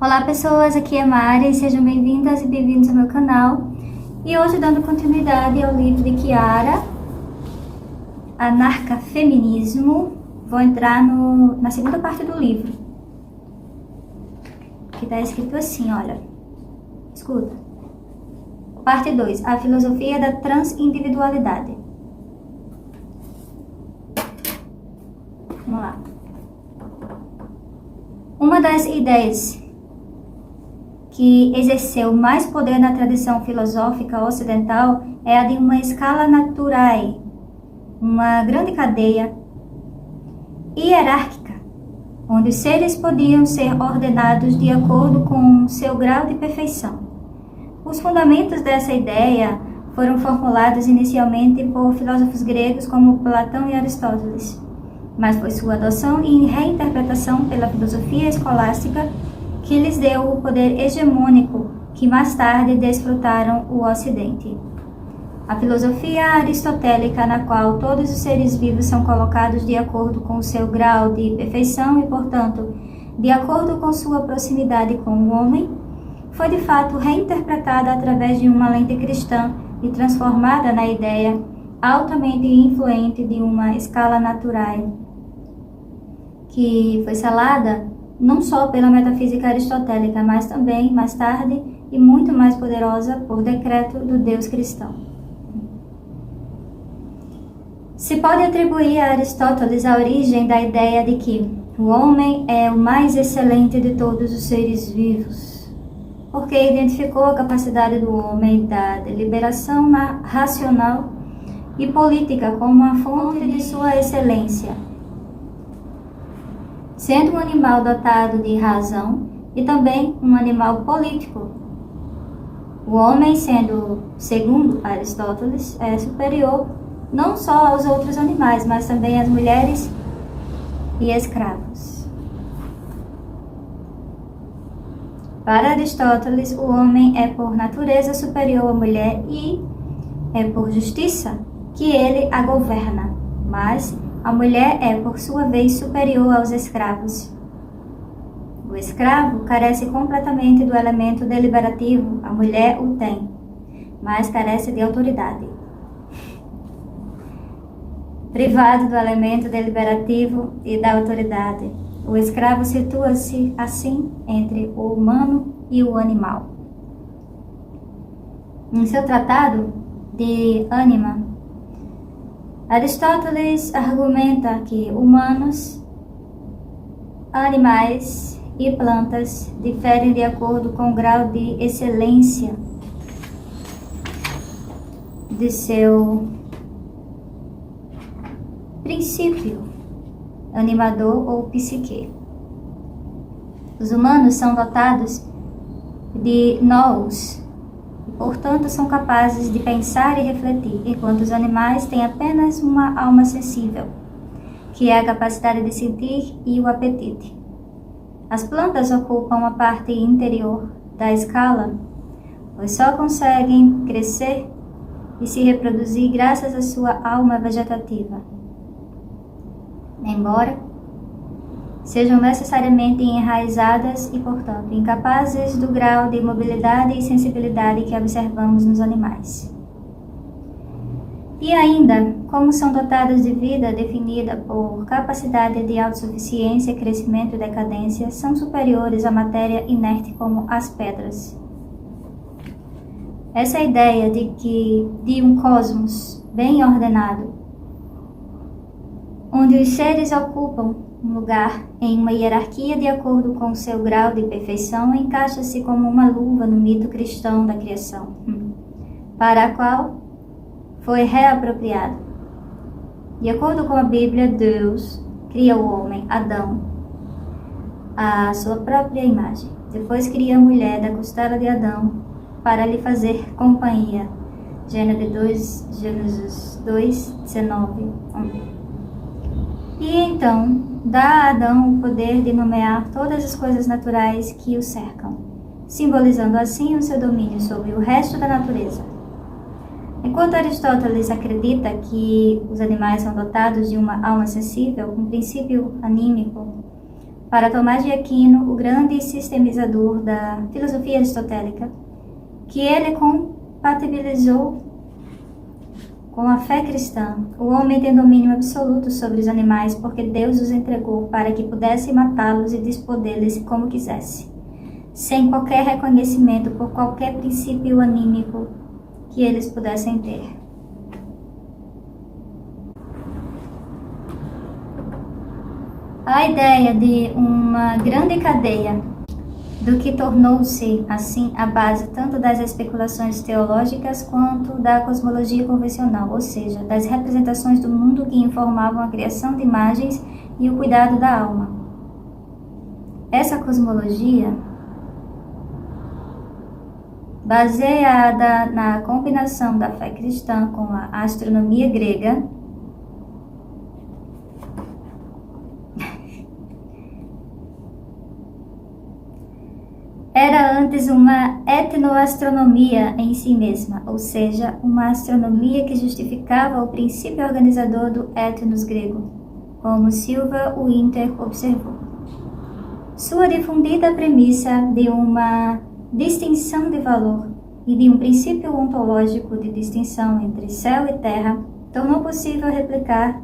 Olá pessoas, aqui é Mari, sejam bem-vindas e bem-vindos ao meu canal. E hoje, dando continuidade ao livro de Chiara, Anarcafeminismo, vou entrar na segunda parte do livro, que está escrito assim, olha, escuta. Parte 2, a filosofia da transindividualidade. Vamos lá. Uma das ideias que exerceu mais poder na tradição filosófica ocidental é a de uma scala naturae, uma grande cadeia hierárquica, onde os seres podiam ser ordenados de acordo com seu grau de perfeição. Os fundamentos dessa ideia foram formulados inicialmente por filósofos gregos como Platão e Aristóteles, mas foi sua adoção e reinterpretação pela filosofia escolástica que lhes deu o poder hegemônico que mais tarde desfrutaram o Ocidente. A filosofia aristotélica, na qual todos os seres vivos são colocados de acordo com o seu grau de perfeição e, portanto, de acordo com sua proximidade com o homem, foi de fato reinterpretada através de uma lente cristã e transformada na ideia altamente influente de uma scala naturae, que foi selada não só pela metafísica aristotélica, mas também, mais tarde, e muito mais poderosa por decreto do Deus cristão. Se pode atribuir a Aristóteles a origem da ideia de que o homem é o mais excelente de todos os seres vivos, porque identificou a capacidade do homem da deliberação racional e política como a fonte de sua excelência, sendo um animal dotado de razão e também um animal político. O homem, sendo, segundo Aristóteles, superior não só aos outros animais, mas também às mulheres e escravos. Para Aristóteles, o homem é por natureza superior à mulher e é por justiça que ele a governa, mas a mulher é, por sua vez, superior aos escravos. O escravo carece completamente do elemento deliberativo, a mulher o tem, mas carece de autoridade. Privado do elemento deliberativo e da autoridade, o escravo situa-se, assim, entre o humano e o animal. Em seu tratado de Ânima, Aristóteles argumenta que humanos, animais e plantas diferem de acordo com o grau de excelência de seu princípio animador ou psique. Os humanos são dotados de nous, portanto, são capazes de pensar e refletir, enquanto os animais têm apenas uma alma sensível, que é a capacidade de sentir e o apetite. As plantas ocupam a parte interior da escala, pois só conseguem crescer e se reproduzir graças à sua alma vegetativa, embora sejam necessariamente enraizadas e, portanto, incapazes do grau de mobilidade e sensibilidade que observamos nos animais. E ainda, como são dotadas de vida definida por capacidade de autossuficiência, crescimento e decadência, são superiores à matéria inerte como as pedras. Essa ideia de um cosmos bem ordenado, onde os seres ocupam um lugar em uma hierarquia de acordo com seu grau de perfeição, encaixa-se como uma luva no mito cristão da criação, para a qual foi reapropriado. De acordo com a Bíblia, Deus cria o homem, Adão, à sua própria imagem. Depois cria a mulher da costela de Adão para lhe fazer companhia. Gênesis 2, 19, 1. E então dá a Adão o poder de nomear todas as coisas naturais que o cercam, simbolizando assim o seu domínio sobre o resto da natureza. Enquanto Aristóteles acredita que os animais são dotados de uma alma sensível, um princípio anímico, para Tomás de Aquino, o grande sistemizador da filosofia aristotélica, que ele compatibilizou com a fé cristã. O homem tem domínio absoluto sobre os animais porque Deus os entregou para que pudesse matá-los e dispor deles como quisesse, sem qualquer reconhecimento por qualquer princípio anímico que eles pudessem ter. A ideia de uma grande cadeia, do que tornou-se, assim, a base tanto das especulações teológicas quanto da cosmologia convencional, ou seja, das representações do mundo que informavam a criação de imagens e o cuidado da alma. Essa cosmologia, baseada na combinação da fé cristã com a astronomia grega, era antes uma etnoastronomia em si mesma, ou seja, uma astronomia que justificava o princípio organizador do etnos grego, como Silva Winter observou. Sua difundida premissa de uma distinção de valor e de um princípio ontológico de distinção entre céu e terra tornou possível replicar,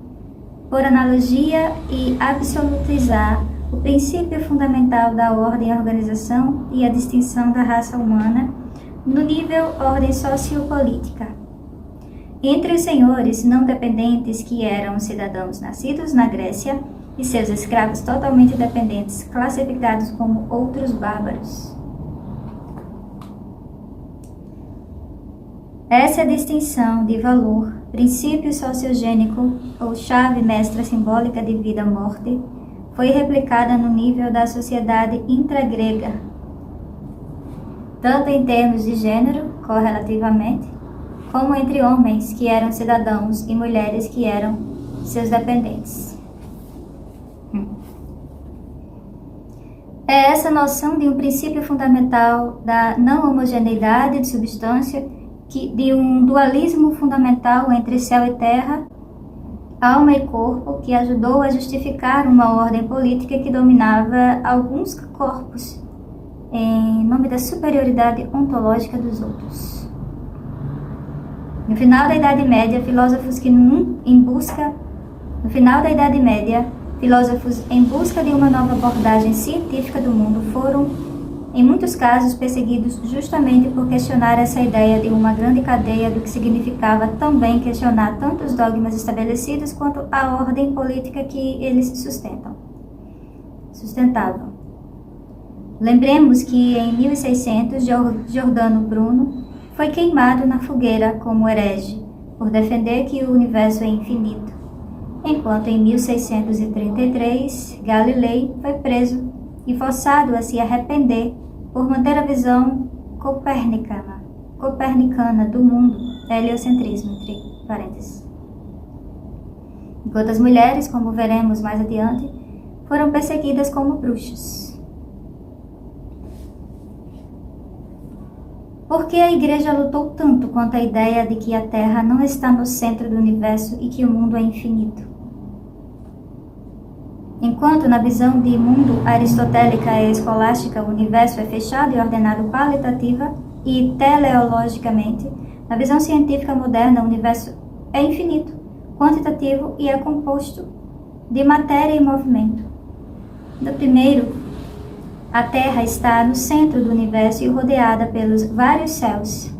por analogia, e absolutizar o princípio fundamental da ordem e organização e a distinção da raça humana no nível ordem sociopolítica. Entre os senhores não dependentes que eram cidadãos nascidos na Grécia e seus escravos totalmente dependentes, classificados como outros bárbaros. Essa distinção de valor, princípio sociogênico ou chave mestra simbólica de vida-morte, foi replicada no nível da sociedade intragrega, tanto em termos de gênero, correlativamente, como entre homens que eram cidadãos e mulheres que eram seus dependentes. É essa noção de um princípio fundamental da não homogeneidade de substância, de um dualismo fundamental entre céu e terra, alma e corpo, que ajudou a justificar uma ordem política que dominava alguns corpos em nome da superioridade ontológica dos outros. No final da Idade Média, filósofos em busca de uma nova abordagem científica do mundo foram, em muitos casos, perseguidos justamente por questionar essa ideia de uma grande cadeia, do que significava também questionar tanto os dogmas estabelecidos quanto a ordem política que eles sustentavam. Lembremos que em 1600, Giordano Bruno foi queimado na fogueira como herege, por defender que o universo é infinito, enquanto em 1633, Galilei foi preso e forçado a se arrepender por manter a visão copernicana do mundo, heliocentrismo, entre parênteses. Enquanto as mulheres, como veremos mais adiante, foram perseguidas como bruxas. Por que a Igreja lutou tanto contra a ideia de que a Terra não está no centro do universo e que o mundo é infinito? Enquanto na visão de mundo aristotélica e escolástica o universo é fechado e ordenado qualitativa e teleologicamente, na visão científica moderna o universo é infinito, quantitativo e é composto de matéria e movimento. No primeiro, a Terra está no centro do universo e rodeada pelos vários céus,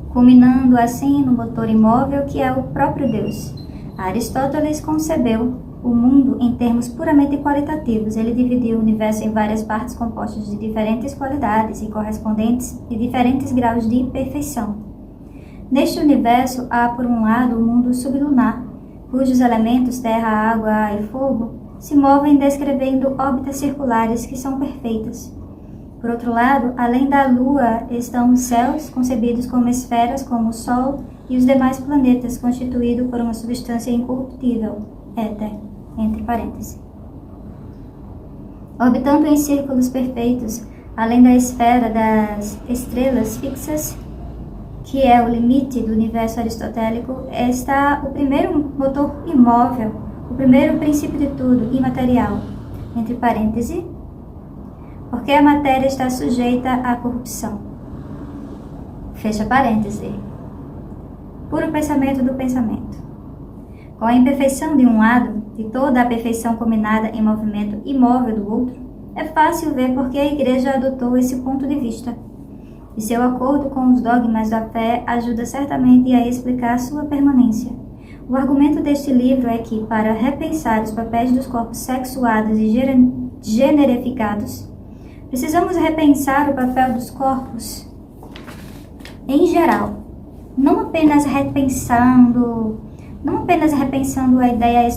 culminando assim no motor imóvel que é o próprio Deus. Aristóteles concebeu o mundo em termos puramente qualitativos. Ele dividiu o universo em várias partes compostas de diferentes qualidades e correspondentes de diferentes graus de perfeição. Neste universo há, por um lado, o mundo sublunar, cujos elementos terra, água, ar e fogo se movem descrevendo órbitas circulares que são perfeitas. Por outro lado, além da Lua estão os céus concebidos como esferas, como o Sol e os demais planetas, constituídos por uma substância incorruptível, éter, entre parênteses. Orbitando em círculos perfeitos, além da esfera das estrelas fixas, que é o limite do universo aristotélico, está o primeiro motor imóvel, o primeiro princípio de tudo, imaterial, entre parênteses, porque a matéria está sujeita à corrupção. Fecha parênteses. Puro pensamento do pensamento. Com a imperfeição de um lado e toda a perfeição combinada em movimento imóvel do outro, é fácil ver porque a Igreja adotou esse ponto de vista. E seu acordo com os dogmas da fé ajuda certamente a explicar sua permanência. O argumento deste livro é que, para repensar os papéis dos corpos sexuados e generificados, precisamos repensar o papel dos corpos em geral, não apenas repensando a ideia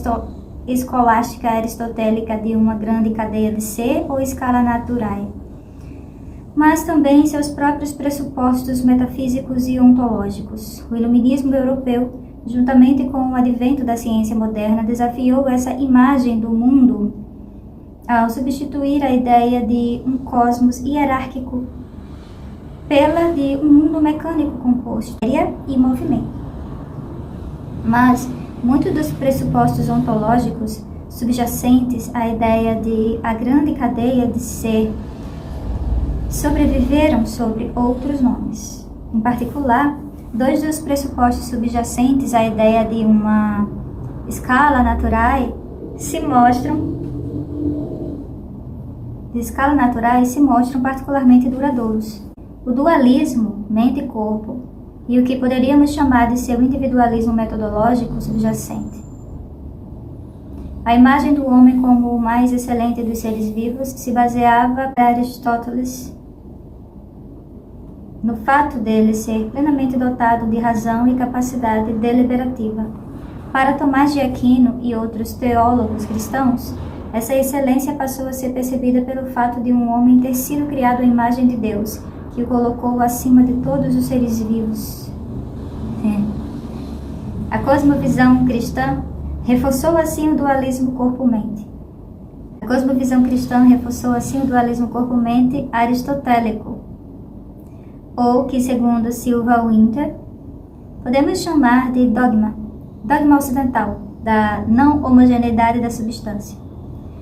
escolástica aristotélica de uma grande cadeia de ser ou escala naturae, mas também seus próprios pressupostos metafísicos e ontológicos. O iluminismo europeu, juntamente com o advento da ciência moderna, desafiou essa imagem do mundo ao substituir a ideia de um cosmos hierárquico pela de um mundo mecânico composto de matéria e movimento. Mas muitos dos pressupostos ontológicos subjacentes à ideia de a grande cadeia de ser sobreviveram sobre outros nomes. Em particular, dois dos pressupostos subjacentes à ideia de uma escala naturae se mostram particularmente duradouros. O dualismo, mente e corpo, e o que poderíamos chamar de seu individualismo metodológico subjacente. A imagem do homem como o mais excelente dos seres vivos se baseava para Aristóteles no fato dele ser plenamente dotado de razão e capacidade deliberativa. Para Tomás de Aquino e outros teólogos cristãos, essa excelência passou a ser percebida pelo fato de um homem ter sido criado à imagem de Deus, que o colocou acima de todos os seres vivos. A cosmovisão cristã reforçou assim o dualismo corpo-mente. A cosmovisão cristã reforçou assim o dualismo corpo-mente aristotélico, ou que, segundo Silva Winter, podemos chamar de dogma ocidental, da não homogeneidade da substância,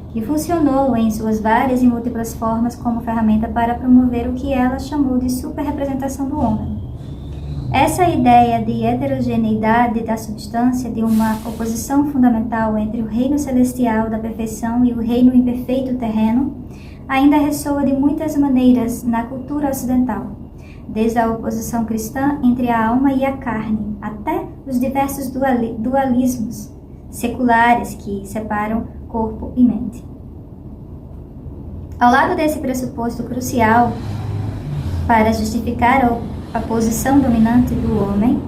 que funcionou em suas várias e múltiplas formas como ferramenta para promover o que ela chamou de superrepresentação do homem. Essa ideia de heterogeneidade da substância, de uma oposição fundamental entre o reino celestial da perfeição e o reino imperfeito terreno, ainda ressoa de muitas maneiras na cultura ocidental, desde a oposição cristã entre a alma e a carne, até os diversos dualismos seculares que separam corpo e mente. Ao lado desse pressuposto crucial para justificar a posição dominante do homem,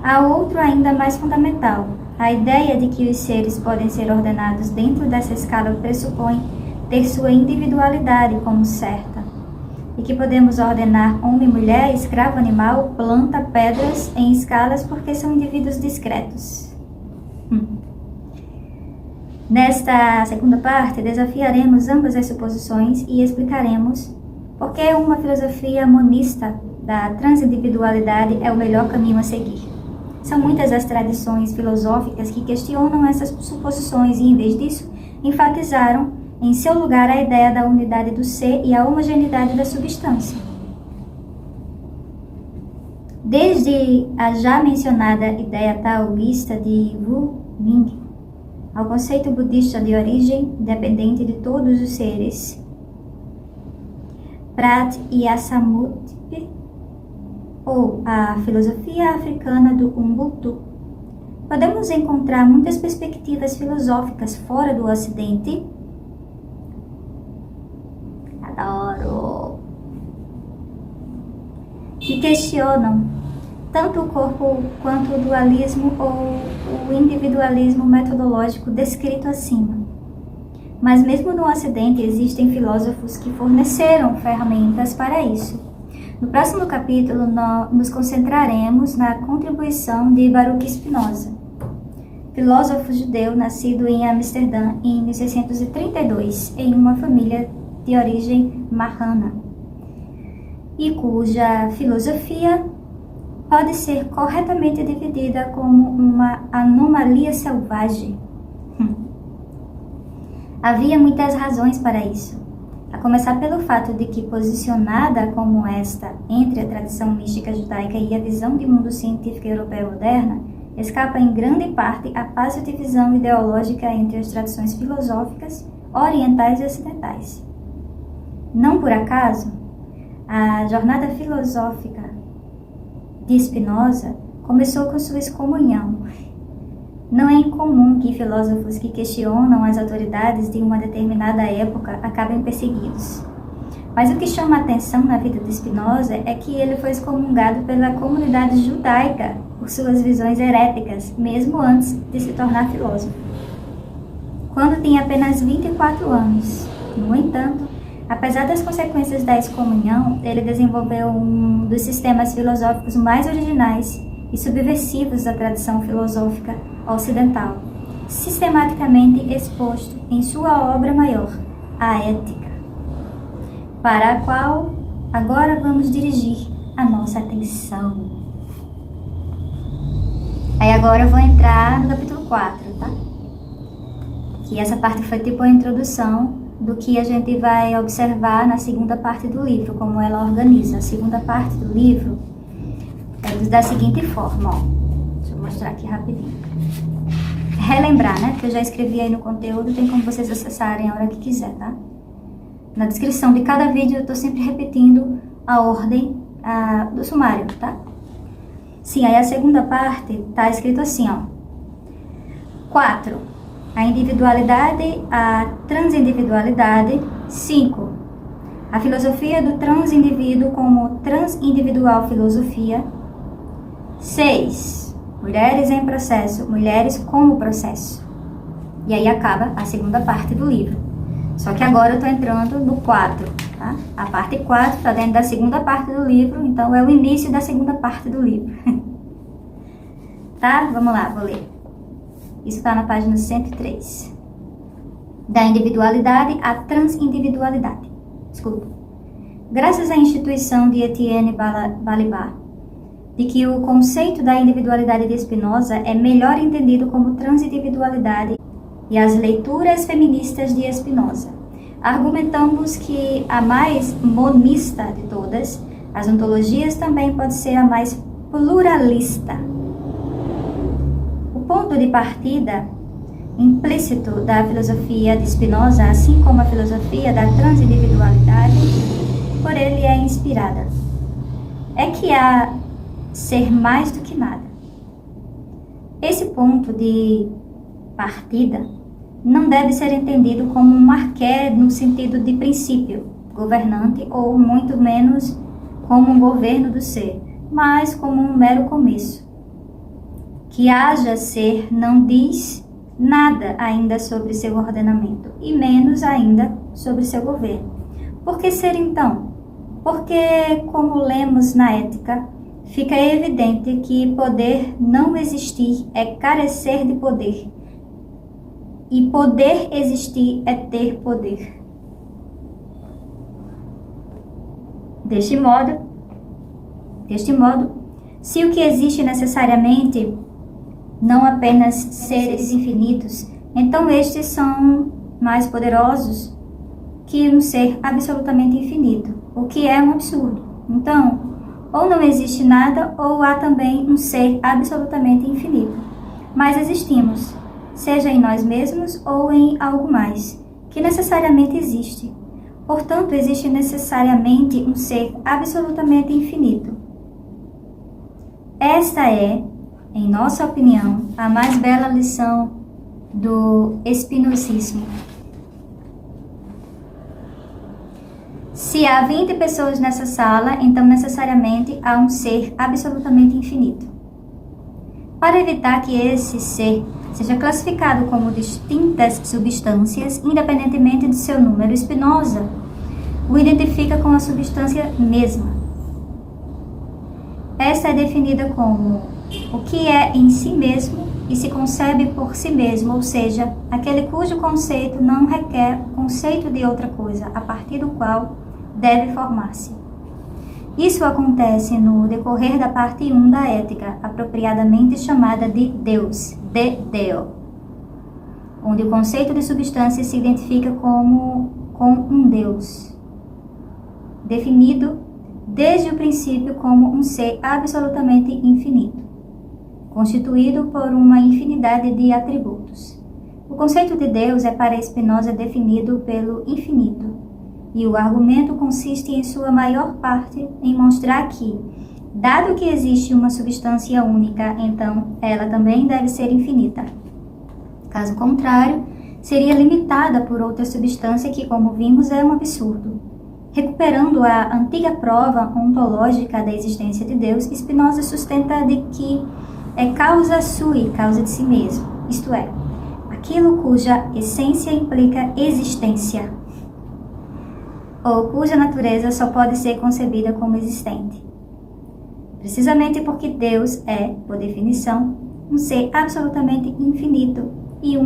há outro ainda mais fundamental. A ideia de que os seres podem ser ordenados dentro dessa escala pressupõe ter sua individualidade como certa, e que podemos ordenar homem, mulher, escravo, animal, planta, pedras em escalas porque são indivíduos discretos. Nesta segunda parte, desafiaremos ambas as suposições e explicaremos por que uma filosofia monista da transindividualidade é o melhor caminho a seguir. São muitas as tradições filosóficas que questionam essas suposições e, em vez disso, enfatizaram em seu lugar a ideia da unidade do ser e a homogeneidade da substância. Desde a já mencionada ideia taoísta de Wu Ming, ao conceito budista de origem independente de todos os seres, Prat e Asamutpi, ou a filosofia africana do Ubuntu, podemos encontrar muitas perspectivas filosóficas fora do Ocidente. Adoro! Que questionam tanto o corpo quanto o dualismo ou o individualismo metodológico descrito acima. Mas mesmo no Ocidente existem filósofos que forneceram ferramentas para isso. No próximo capítulo, nos concentraremos na contribuição de Baruch Spinoza, filósofo judeu nascido em Amsterdã em 1632, em uma família de origem marrana, e cuja filosofia pode ser corretamente dividida como uma anomalia selvagem. Havia muitas razões para isso, a começar pelo fato de que, posicionada como esta entre a tradição mística judaica e a visão de mundo científico europeu moderna, escapa em grande parte a fácil divisão ideológica entre as tradições filosóficas orientais e ocidentais. Não por acaso, a jornada filosófica de Spinoza começou com sua excomunhão. Não é incomum que filósofos que questionam as autoridades de uma determinada época acabem perseguidos. Mas o que chama a atenção na vida de Spinoza é que ele foi excomungado pela comunidade judaica por suas visões heréticas, mesmo antes de se tornar filósofo. Quando tinha apenas 24 anos. No entanto, apesar das consequências da excomunhão, ele desenvolveu um dos sistemas filosóficos mais originais e subversivos da tradição filosófica ocidental, sistematicamente exposto em sua obra maior, a Ética, para a qual agora vamos dirigir a nossa atenção. Aí agora eu vou entrar no capítulo 4, tá? Que essa parte foi tipo a introdução do que a gente vai observar na segunda parte do livro, como ela organiza. A segunda parte do livro é da seguinte forma, ó. Deixa eu mostrar aqui rapidinho. Relembrar, né? Porque eu já escrevi aí no conteúdo, tem como vocês acessarem a hora que quiser, tá? Na descrição de cada vídeo eu tô sempre repetindo a ordem do sumário, tá? Sim, aí a segunda parte tá escrito assim, ó. 4. A individualidade, a transindividualidade. 5. A filosofia do transindivíduo como transindividual filosofia. 6. Mulheres em processo, mulheres como processo. E aí acaba a segunda parte do livro. Só que agora eu tô entrando no 4, tá? A parte 4 está dentro da segunda parte do livro, então é o início da segunda parte do livro. Tá? Vamos lá, vou ler. Isso está na página 103. Da individualidade à transindividualidade. Desculpa. Graças à instituição de Etienne Balibar, de que o conceito da individualidade de Spinoza é melhor entendido como transindividualidade, e as leituras feministas de Spinoza, argumentamos que a mais monista de todas, as ontologias, também pode ser a mais pluralista. O ponto de partida implícito da filosofia de Spinoza, assim como a filosofia da transindividualidade, por ele é inspirada, é que há ser mais do que nada. Esse ponto de partida não deve ser entendido como um marqué no sentido de princípio governante ou muito menos como um governo do ser, mas como um mero começo. Que haja ser não diz nada ainda sobre seu ordenamento e menos ainda sobre seu governo. Por que ser então? Porque, como lemos na Ética, fica evidente que poder não existir é carecer de poder, e poder existir é ter poder. Deste modo, se o que existe necessariamente não apenas seres infinitos, então estes são mais poderosos que um ser absolutamente infinito, o que é um absurdo. Então, ou não existe nada, ou há também um ser absolutamente infinito. Mas existimos, seja em nós mesmos ou em algo mais, que necessariamente existe. Portanto, existe necessariamente um ser absolutamente infinito. Esta é, em nossa opinião, a mais bela lição do espinosismo. Se há 20 pessoas nessa sala, então necessariamente há um ser absolutamente infinito. Para evitar que esse ser seja classificado como distintas substâncias, independentemente de seu número, Spinoza o identifica com a substância mesma. Esta é definida como o que é em si mesmo e se concebe por si mesmo, ou seja, aquele cujo conceito não requer o conceito de outra coisa, a partir do qual deve formar-se. Isso acontece no decorrer da parte 1 da Ética, apropriadamente chamada de Deus, de Deo. onde o conceito de substância se identifica com um Deus, definido desde o princípio como um ser absolutamente infinito, constituído por uma infinidade de atributos. O conceito de Deus é para Spinoza definido pelo infinito, e o argumento consiste em sua maior parte em mostrar que, dado que existe uma substância única, então ela também deve ser infinita. Caso contrário, seria limitada por outra substância que, como vimos, é um absurdo. Recuperando a antiga prova ontológica da existência de Deus, Spinoza sustenta de que é causa sui, causa de si mesmo, isto é, aquilo cuja essência implica existência, ou cuja natureza só pode ser concebida como existente. Precisamente porque Deus é, por definição, um ser absolutamente infinito e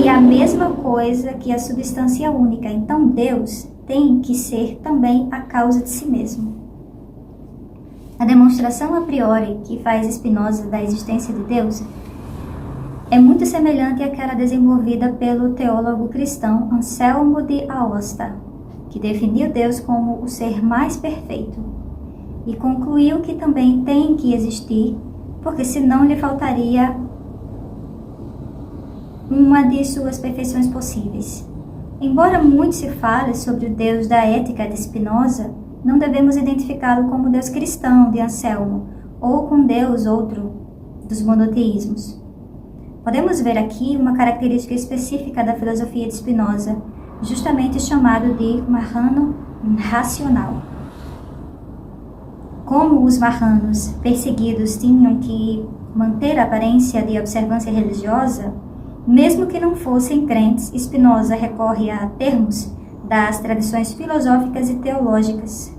a mesma coisa que a substância única. Então Deus tem que ser também a causa de si mesmo. A demonstração a priori que faz Spinoza da existência de Deus é muito semelhante àquela desenvolvida pelo teólogo cristão Anselmo de Aosta, que definiu Deus como o ser mais perfeito e concluiu que também tem que existir, porque senão lhe faltaria uma de suas perfeições possíveis. Embora muito se fale sobre o Deus da ética de Spinoza, não devemos identificá-lo como Deus cristão de Anselmo ou com Deus outro dos monoteísmos. Podemos ver aqui uma característica específica da filosofia de Spinoza, justamente chamado de marrano racional. Como os marranos perseguidos tinham que manter a aparência de observância religiosa, mesmo que não fossem crentes, Spinoza recorre a termos das tradições filosóficas e teológicas,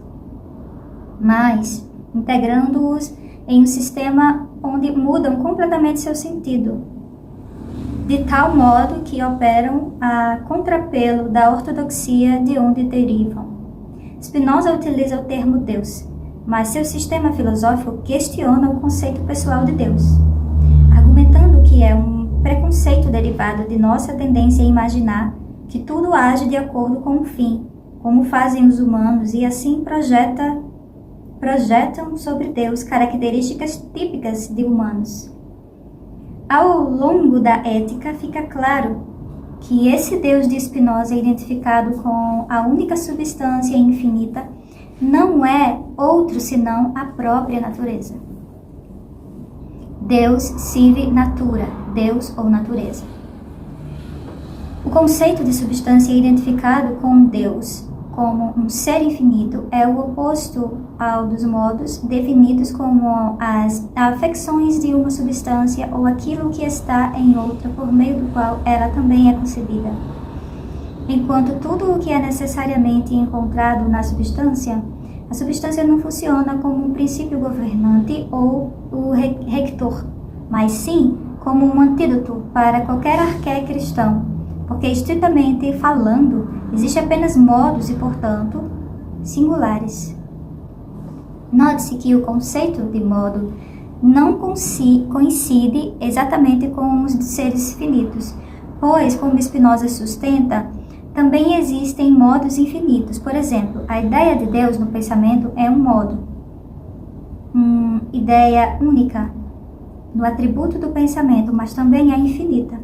mas integrando-os em um sistema onde mudam completamente seu sentido, de tal modo que operam a contrapelo da ortodoxia de onde derivam. Spinoza utiliza o termo Deus, mas seu sistema filosófico questiona o conceito pessoal de Deus, argumentando que é um preconceito derivado de nossa tendência a imaginar que tudo age de acordo com um fim, como fazem os humanos, e assim projetam sobre Deus características típicas de humanos. Ao longo da ética fica claro que esse Deus de Spinoza, identificado com a única substância infinita, não é outro senão a própria natureza. Deus sive natura, Deus ou natureza. O conceito de substância identificado com Deus como um ser infinito é o oposto ao dos modos definidos como as afecções de uma substância ou aquilo que está em outra por meio do qual ela também é concebida. Enquanto tudo o que é necessariamente encontrado na substância, a substância não funciona como um princípio governante ou o rector, mas sim como um antídoto para qualquer arqué cristão, porque estritamente falando, existe apenas modos e, portanto, singulares. Note-se que o conceito de modo não coincide exatamente com os seres finitos, pois, como Spinoza sustenta, também existem modos infinitos. Por exemplo, a ideia de Deus no pensamento é um modo, uma ideia única no atributo do pensamento, mas também é infinita.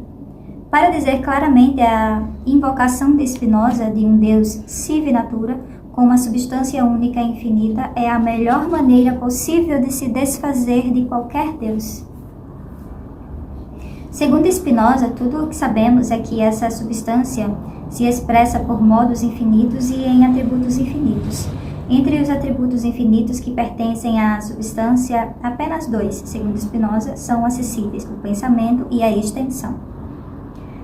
Para dizer claramente a invocação de Spinoza de um Deus sive natura, com uma substância única e infinita, é a melhor maneira possível de se desfazer de qualquer Deus. Segundo Spinoza, tudo o que sabemos é que essa substância se expressa por modos infinitos e em atributos infinitos. Entre os atributos infinitos que pertencem à substância, apenas dois, segundo Spinoza, são acessíveis: o pensamento e a extensão.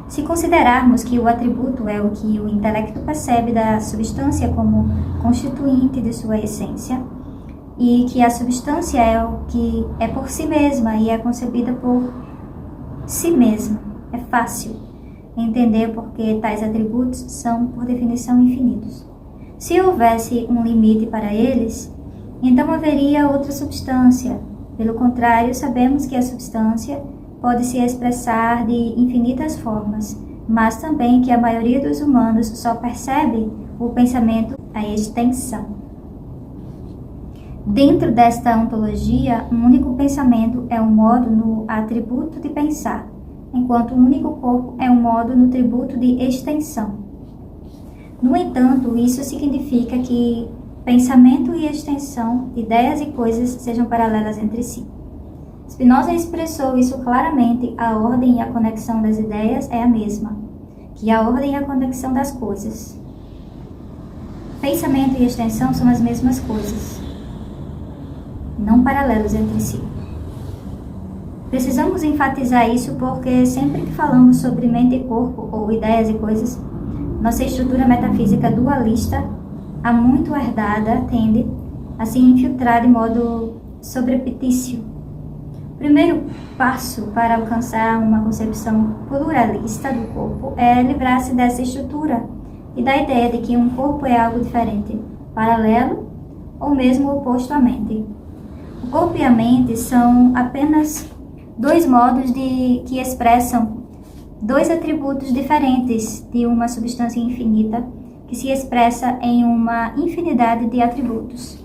Se considerarmos que o atributo é o que o intelecto percebe da substância como constituinte de sua essência, e que a substância é o que é por si mesma e é concebida por si mesma, é fácil entender porque tais atributos são, por definição, infinitos. Se houvesse um limite para eles, então haveria outra substância. Pelo contrário, sabemos que a substância pode se expressar de infinitas formas, mas também que a maioria dos humanos só percebe o pensamento, a extensão. Dentro desta ontologia, um único pensamento é um modo no atributo de pensar, enquanto um único corpo é um modo no tributo de extensão. No entanto, isso significa que pensamento e extensão, ideias e coisas sejam paralelas entre si. Spinoza expressou isso claramente: a ordem e a conexão das ideias é a mesma, que a ordem e a conexão das coisas. Pensamento e extensão são as mesmas coisas, não paralelos entre si. Precisamos enfatizar isso porque sempre que falamos sobre mente e corpo, ou ideias e coisas, nossa estrutura metafísica dualista, há muito herdada, tende a se infiltrar de modo sobrepetício. O primeiro passo para alcançar uma concepção pluralista do corpo é livrar-se dessa estrutura e da ideia de que um corpo é algo diferente, paralelo ou mesmo oposto à mente. O corpo e a mente são apenas dois modos que expressam dois atributos diferentes de uma substância infinita que se expressa em uma infinidade de atributos.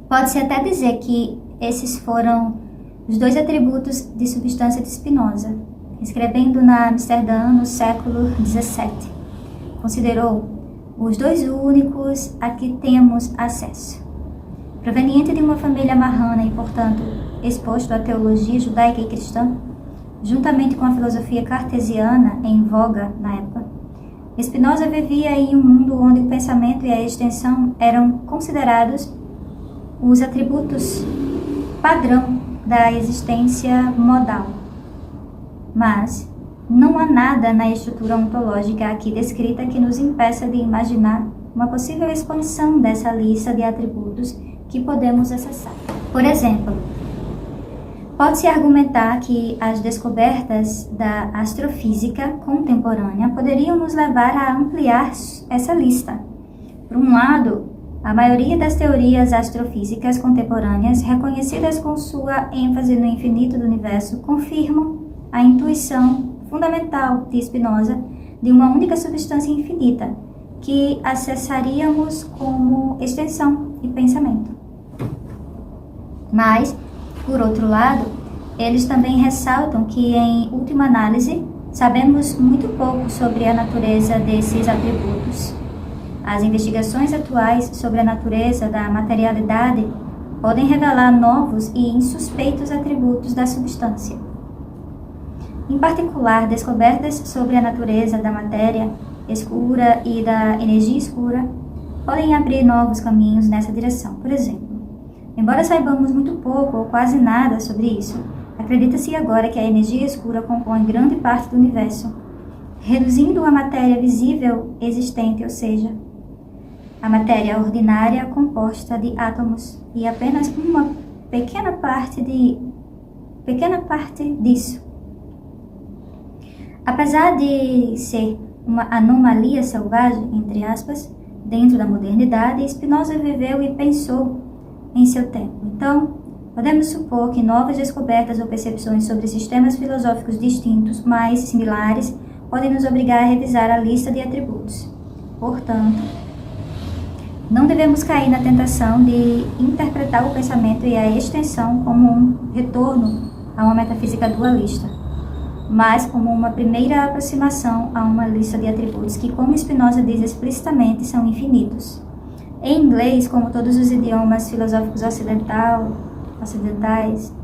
Pode-se até dizer que esses foram os dois atributos de substância de Spinoza, escrevendo na Amsterdã no século XVII. Considerou os dois únicos a que temos acesso. Proveniente de uma família marrana e, portanto, exposto à teologia judaica e cristã, juntamente com a filosofia cartesiana em voga na época, Spinoza vivia em um mundo onde o pensamento e a extensão eram considerados os atributos padrão da existência modal. Mas não há nada na estrutura ontológica aqui descrita que nos impeça de imaginar uma possível expansão dessa lista de atributos que podemos acessar. Por exemplo, pode-se argumentar que as descobertas da astrofísica contemporânea poderiam nos levar a ampliar essa lista. Por um lado, a maioria das teorias astrofísicas contemporâneas, reconhecidas com sua ênfase no infinito do universo, confirmam a intuição fundamental de Spinoza de uma única substância infinita, que acessaríamos como extensão e pensamento. Mas, por outro lado, eles também ressaltam que, em última análise, sabemos muito pouco sobre a natureza desses atributos. As investigações atuais sobre a natureza da materialidade podem revelar novos e insuspeitos atributos da substância. Em particular, descobertas sobre a natureza da matéria escura e da energia escura podem abrir novos caminhos nessa direção. Por exemplo, embora saibamos muito pouco ou quase nada sobre isso, acredita-se agora que a energia escura compõe grande parte do universo, reduzindo a matéria visível existente, ou seja, a matéria ordinária composta de átomos, e apenas uma pequena parte disso. Apesar de ser uma anomalia selvagem, entre aspas, dentro da modernidade, Spinoza viveu e pensou em seu tempo. Então, podemos supor que novas descobertas ou percepções sobre sistemas filosóficos distintos, mas similares, podem nos obrigar a revisar a lista de atributos. Portanto, não devemos cair na tentação de interpretar o pensamento e a extensão como um retorno a uma metafísica dualista, mas como uma primeira aproximação a uma lista de atributos que, como Spinoza diz explicitamente, são infinitos. Em inglês, como todos os idiomas filosóficos ocidentais,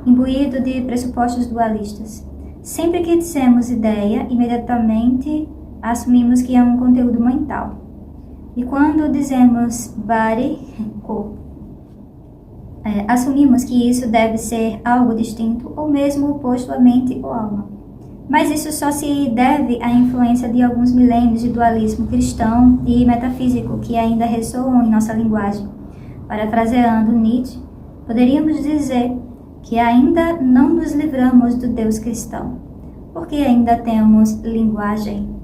imbuído de pressupostos dualistas. Sempre que dissemos ideia, imediatamente assumimos que é um conteúdo mental. E quando dizemos body, corpo, assumimos que isso deve ser algo distinto ou mesmo oposto à mente ou alma. Mas isso só se deve à influência de alguns milênios de dualismo cristão e metafísico que ainda ressoam em nossa linguagem. Parafraseando Nietzsche, poderíamos dizer que ainda não nos livramos do Deus cristão, porque ainda temos linguagem.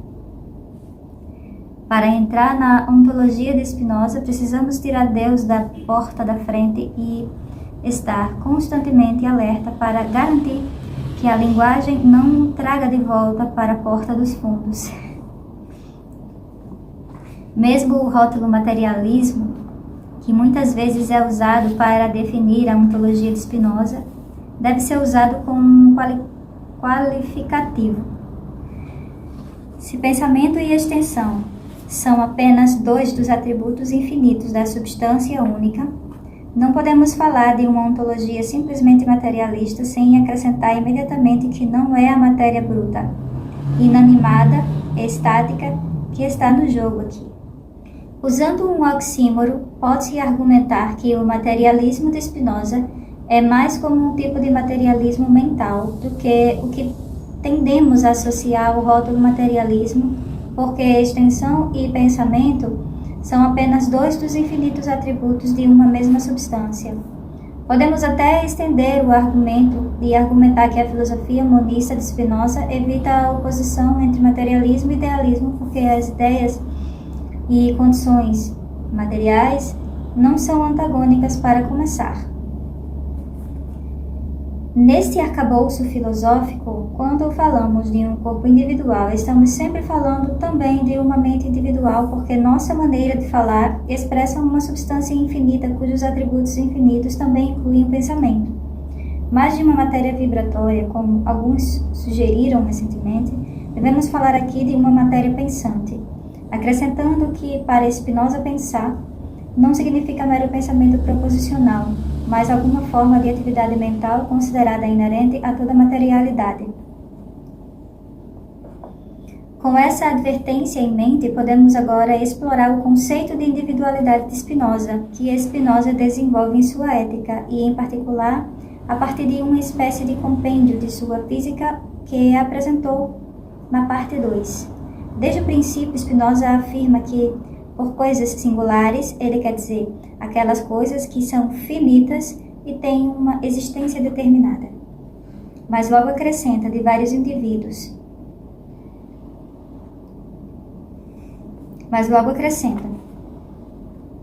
Para entrar na ontologia de Spinoza, precisamos tirar Deus da porta da frente e estar constantemente alerta para garantir que a linguagem não o traga de volta para a porta dos fundos. Mesmo o rótulo materialismo, que muitas vezes é usado para definir a ontologia de Spinoza, deve ser usado como um qualificativo. Se pensamento e extensão são apenas dois dos atributos infinitos da substância única, não podemos falar de uma ontologia simplesmente materialista sem acrescentar imediatamente que não é a matéria bruta, inanimada, estática, que está no jogo aqui. Usando um oxímoro, pode-se argumentar que o materialismo de Spinoza é mais como um tipo de materialismo mental do que o que tendemos a associar ao rótulo materialismo, porque extensão e pensamento são apenas dois dos infinitos atributos de uma mesma substância. Podemos até estender o argumento e argumentar que a filosofia monista de Spinoza evita a oposição entre materialismo e idealismo, porque as ideias e condições materiais não são antagônicas para começar. Neste arcabouço filosófico, quando falamos de um corpo individual, estamos sempre falando também de uma mente individual, porque nossa maneira de falar expressa uma substância infinita cujos atributos infinitos também incluem o pensamento. Mais de uma matéria vibratória, como alguns sugeriram recentemente, devemos falar aqui de uma matéria pensante, acrescentando que para Spinoza pensar não significa mero pensamento proposicional, mas alguma forma de atividade mental considerada inerente a toda materialidade. Com essa advertência em mente, podemos agora explorar o conceito de individualidade de Spinoza, que Spinoza desenvolve em sua ética e, em particular, a partir de uma espécie de compêndio de sua física que apresentou na parte 2. Desde o princípio, Spinoza afirma que, por coisas singulares, ele quer dizer aquelas coisas que são finitas e têm uma existência determinada. Mas logo acrescenta de vários indivíduos.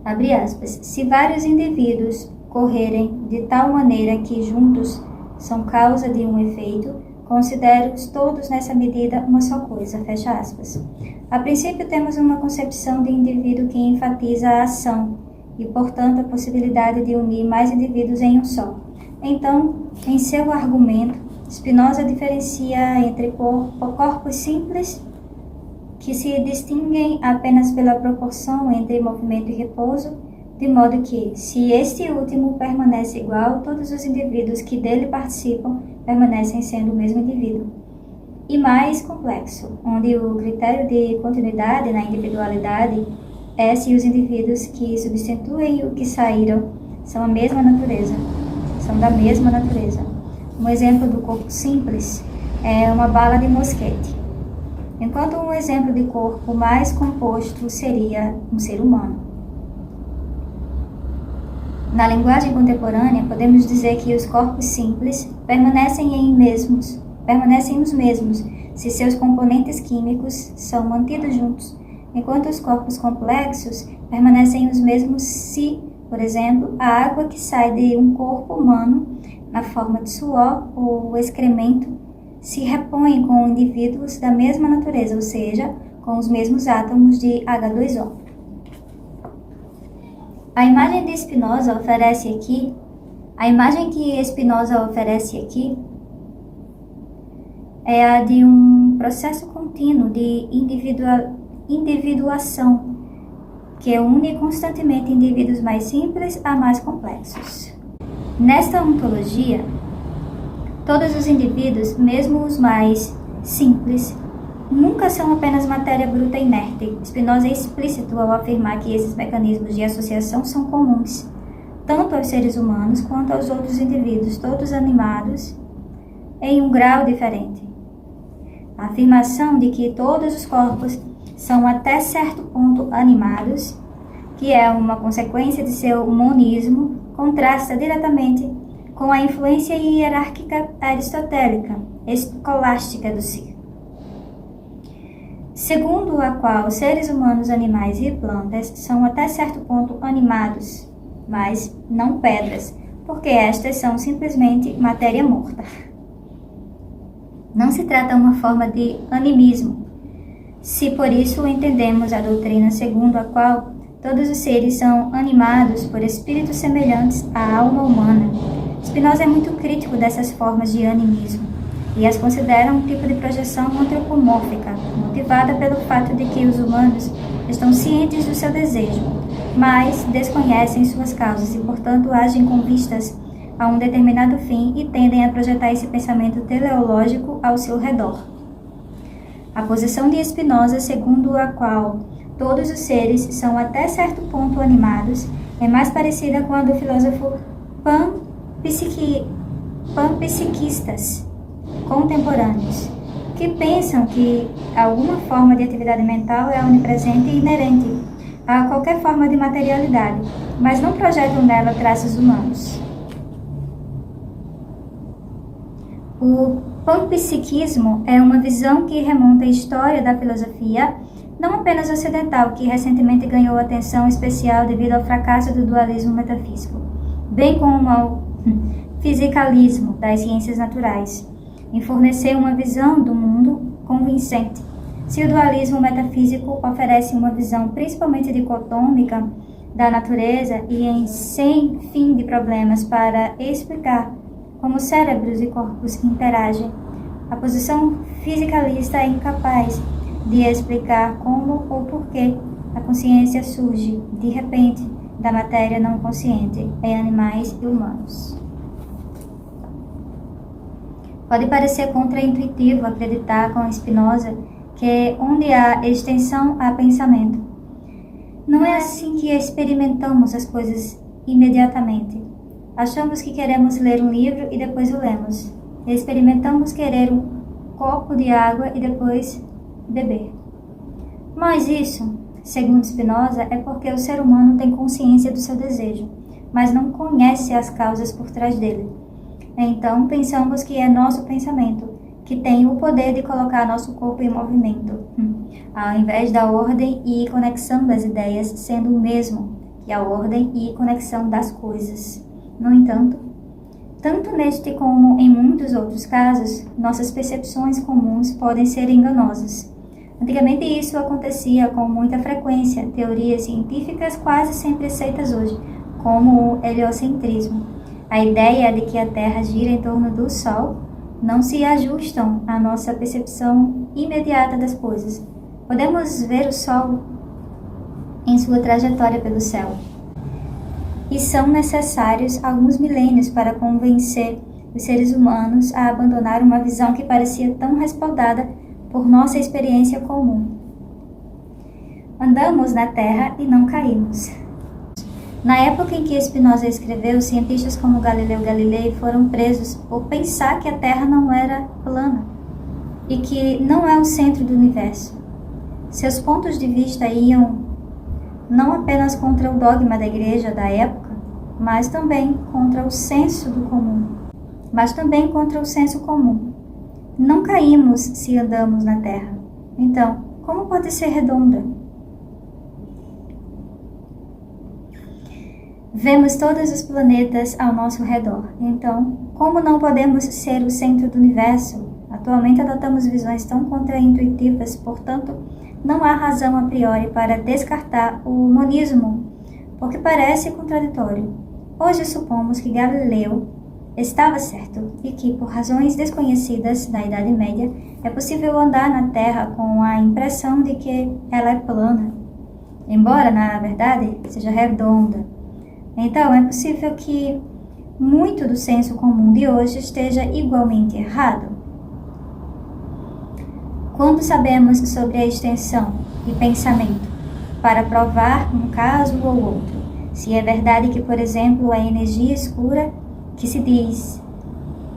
Abre aspas, se vários indivíduos correrem de tal maneira que juntos são causa de um efeito, considero-os todos nessa medida uma só coisa, fecha aspas. A princípio temos uma concepção de indivíduo que enfatiza a ação e, portanto, a possibilidade de unir mais indivíduos em um só. Então, em seu argumento, Spinoza diferencia entre corpos simples que se distinguem apenas pela proporção entre movimento e repouso, de modo que, se este último permanece igual, todos os indivíduos que dele participam permanecem sendo o mesmo indivíduo. E mais complexo, onde o critério de continuidade na individualidade é se os indivíduos que substituem o que saíram são da mesma natureza. Um exemplo do corpo simples é uma bala de mosquete, enquanto um exemplo de corpo mais composto seria um ser humano. Na linguagem contemporânea, podemos dizer que os corpos simples permanecem os mesmos se seus componentes químicos são mantidos juntos, enquanto os corpos complexos permanecem os mesmos se, por exemplo, a água que sai de um corpo humano na forma de suor ou excremento se repõe com indivíduos da mesma natureza, ou seja, com os mesmos átomos de H2O. A imagem que Spinoza oferece aqui é a de um processo contínuo de individuação que une constantemente indivíduos mais simples a mais complexos. Nesta ontologia, todos os indivíduos, mesmo os mais simples, nunca são apenas matéria bruta e inerte. Spinoza é explícito ao afirmar que esses mecanismos de associação são comuns, tanto aos seres humanos quanto aos outros indivíduos, todos animados em um grau diferente. A afirmação de que todos os corpos são até certo ponto animados, que é uma consequência de seu monismo, contrasta diretamente com a influência hierárquica aristotélica, escolástica do ser, segundo a qual seres humanos, animais e plantas são até certo ponto animados, mas não pedras, porque estas são simplesmente matéria morta. Não se trata uma forma de animismo, se por isso entendemos a doutrina segundo a qual todos os seres são animados por espíritos semelhantes à alma humana. Spinoza é muito crítico dessas formas de animismo e as considera um tipo de projeção antropomórfica, motivada pelo fato de que os humanos estão cientes do seu desejo, mas desconhecem suas causas e, portanto, agem com vistas a um determinado fim e tendem a projetar esse pensamento teleológico ao seu redor. A posição de Spinoza, segundo a qual todos os seres são até certo ponto animados, é mais parecida com a do filósofo panpsiquistas contemporâneos, que pensam que alguma forma de atividade mental é onipresente e inerente a qualquer forma de materialidade, mas não projetam nela traços humanos. O panpsiquismo é uma visão que remonta à história da filosofia, não apenas ocidental, que recentemente ganhou atenção especial devido ao fracasso do dualismo metafísico, bem como ao fisicalismo das ciências naturais, em fornecer uma visão do mundo convincente. Se o dualismo metafísico oferece uma visão principalmente dicotômica da natureza e em sem fim de problemas para explicar como cérebros e corpos interagem, a posição fisicalista é incapaz de explicar como ou por que a consciência surge, de repente, da matéria não consciente em animais e humanos. Pode parecer contraintuitivo acreditar com Spinoza que onde há extensão há pensamento. Não é assim que experimentamos as coisas imediatamente. Achamos que queremos ler um livro e depois o lemos. Experimentamos querer um copo de água e depois beber. Mas isso, segundo Spinoza, é porque o ser humano tem consciência do seu desejo, mas não conhece as causas por trás dele. Então, pensamos que é nosso pensamento que tem o poder de colocar nosso corpo em movimento, ao invés da ordem e conexão das ideias sendo o mesmo que a ordem e conexão das coisas. No entanto, tanto neste como em muitos outros casos, nossas percepções comuns podem ser enganosas. Antigamente isso acontecia com muita frequência, teorias científicas quase sempre aceitas hoje, como o heliocentrismo. A ideia de que a Terra gira em torno do Sol não se ajustam à nossa percepção imediata das coisas. Podemos ver o Sol em sua trajetória pelo céu. E são necessários alguns milênios para convencer os seres humanos a abandonar uma visão que parecia tão respaldada por nossa experiência comum. Andamos na Terra e não caímos. Na época em que Spinoza escreveu, cientistas como Galileu Galilei foram presos por pensar que a Terra não era plana e que não é o centro do universo. Seus pontos de vista iam não apenas contra o dogma da igreja da época, mas também contra o senso comum. Não caímos se andamos na Terra. Então, como pode ser redonda? Vemos todos os planetas ao nosso redor. Então, como não podemos ser o centro do universo? Atualmente adotamos visões tão contraintuitivas, portanto, não há razão a priori para descartar o monismo, porque parece contraditório. Hoje supomos que Galileu estava certo e que, por razões desconhecidas da Idade Média, é possível andar na Terra com a impressão de que ela é plana, embora, na verdade, seja redonda. Então, é possível que muito do senso comum de hoje esteja igualmente errado. Quando sabemos sobre a extensão e pensamento para provar um caso ou outro, se é verdade que, por exemplo, a energia escura que se diz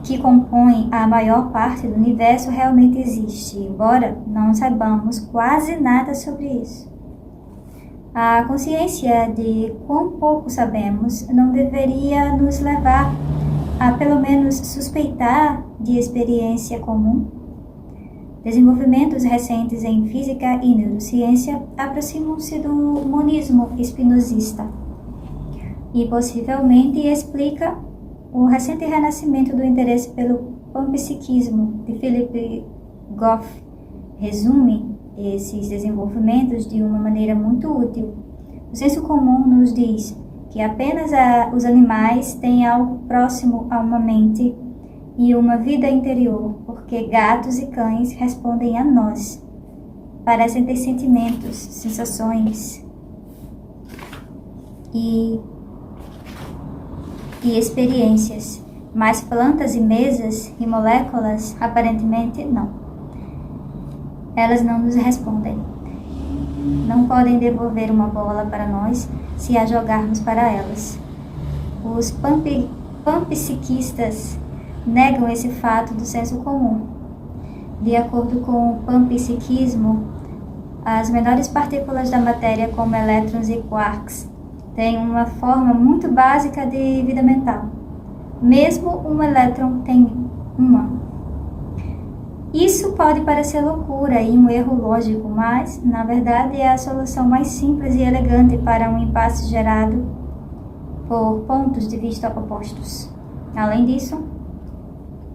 que compõe a maior parte do universo realmente existe, embora não saibamos quase nada sobre isso. A consciência de quão pouco sabemos não deveria nos levar a, pelo menos, suspeitar de experiência comum. Desenvolvimentos recentes em física e neurociência aproximam-se do monismo espinosista e possivelmente explica o recente renascimento do interesse pelo Panpsiquismo, de Philip Goff, resume esses desenvolvimentos de uma maneira muito útil. O senso comum nos diz que apenas os animais têm algo próximo a uma mente e uma vida interior, porque gatos e cães respondem a nós. Parecem ter sentimentos, sensações e experiências, mas plantas e mesas e moléculas aparentemente não. Elas não nos respondem. Não podem devolver uma bola para nós se a jogarmos para elas. Os panpsiquistas negam esse fato do senso comum. De acordo com o panpsiquismo, as menores partículas da matéria, como elétrons e quarks, têm uma forma muito básica de vida mental. Mesmo um elétron tem uma. Isso pode parecer loucura e um erro lógico, mas, na verdade, é a solução mais simples e elegante para um impasse gerado por pontos de vista opostos. Além disso,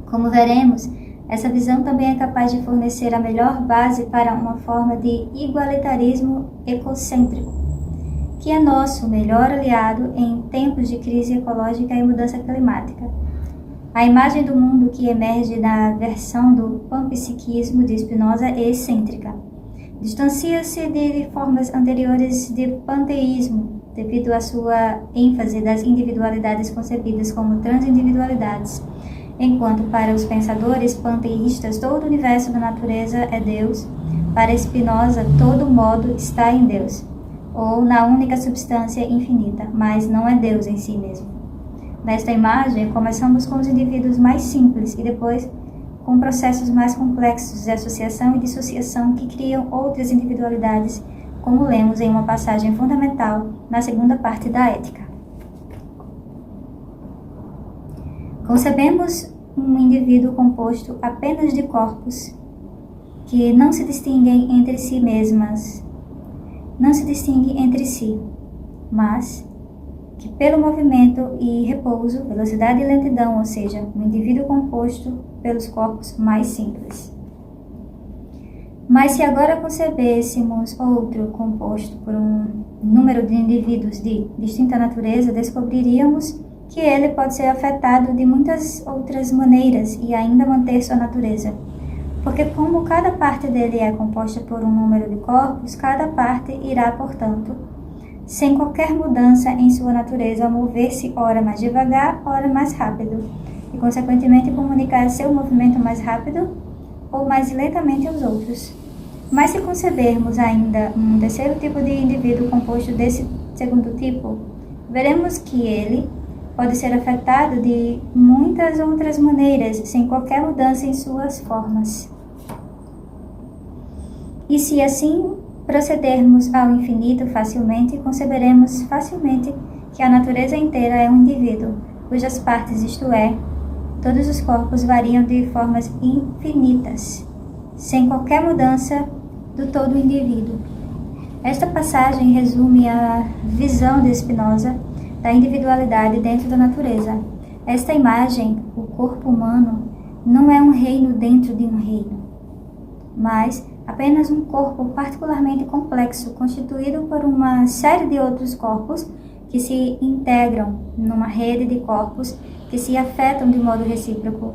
como veremos, essa visão também é capaz de fornecer a melhor base para uma forma de igualitarismo ecocêntrico, que é nosso melhor aliado em tempos de crise ecológica e mudança climática. A imagem do mundo que emerge da versão do panpsiquismo de Spinoza é excêntrica. Distancia-se de formas anteriores de panteísmo, devido à sua ênfase das individualidades concebidas como transindividualidades, enquanto para os pensadores panteístas todo o universo da natureza é Deus, para Spinoza todo modo está em Deus, ou na única substância infinita, mas não é Deus em si mesmo. Nesta imagem, começamos com os indivíduos mais simples e depois com processos mais complexos de associação e dissociação que criam outras individualidades, como lemos em uma passagem fundamental na segunda parte da Ética. Concebemos um indivíduo composto apenas de corpos que não se distinguem entre si mesmas, não se distinguem entre si, mas que pelo movimento e repouso, velocidade e lentidão, ou seja, um indivíduo composto pelos corpos mais simples. Mas se agora concebêssemos outro composto por um número de indivíduos de distinta natureza, descobriríamos que ele pode ser afetado de muitas outras maneiras e ainda manter sua natureza. Porque como cada parte dele é composta por um número de corpos, cada parte irá, portanto, sem qualquer mudança em sua natureza, mover-se ora mais devagar, ora mais rápido, e consequentemente comunicar seu movimento mais rápido ou mais lentamente aos outros. Mas se concebermos ainda um terceiro tipo de indivíduo composto desse segundo tipo, veremos que ele pode ser afetado de muitas outras maneiras, sem qualquer mudança em suas formas. E se assim procedermos ao infinito facilmente, conceberemos facilmente que a natureza inteira é um indivíduo, cujas partes, isto é, todos os corpos variam de formas infinitas, sem qualquer mudança do todo indivíduo. Esta passagem resume a visão de Spinoza da individualidade dentro da natureza. Esta imagem, o corpo humano, não é um reino dentro de um reino, mas apenas um corpo particularmente complexo, constituído por uma série de outros corpos que se integram numa rede de corpos que se afetam de modo recíproco.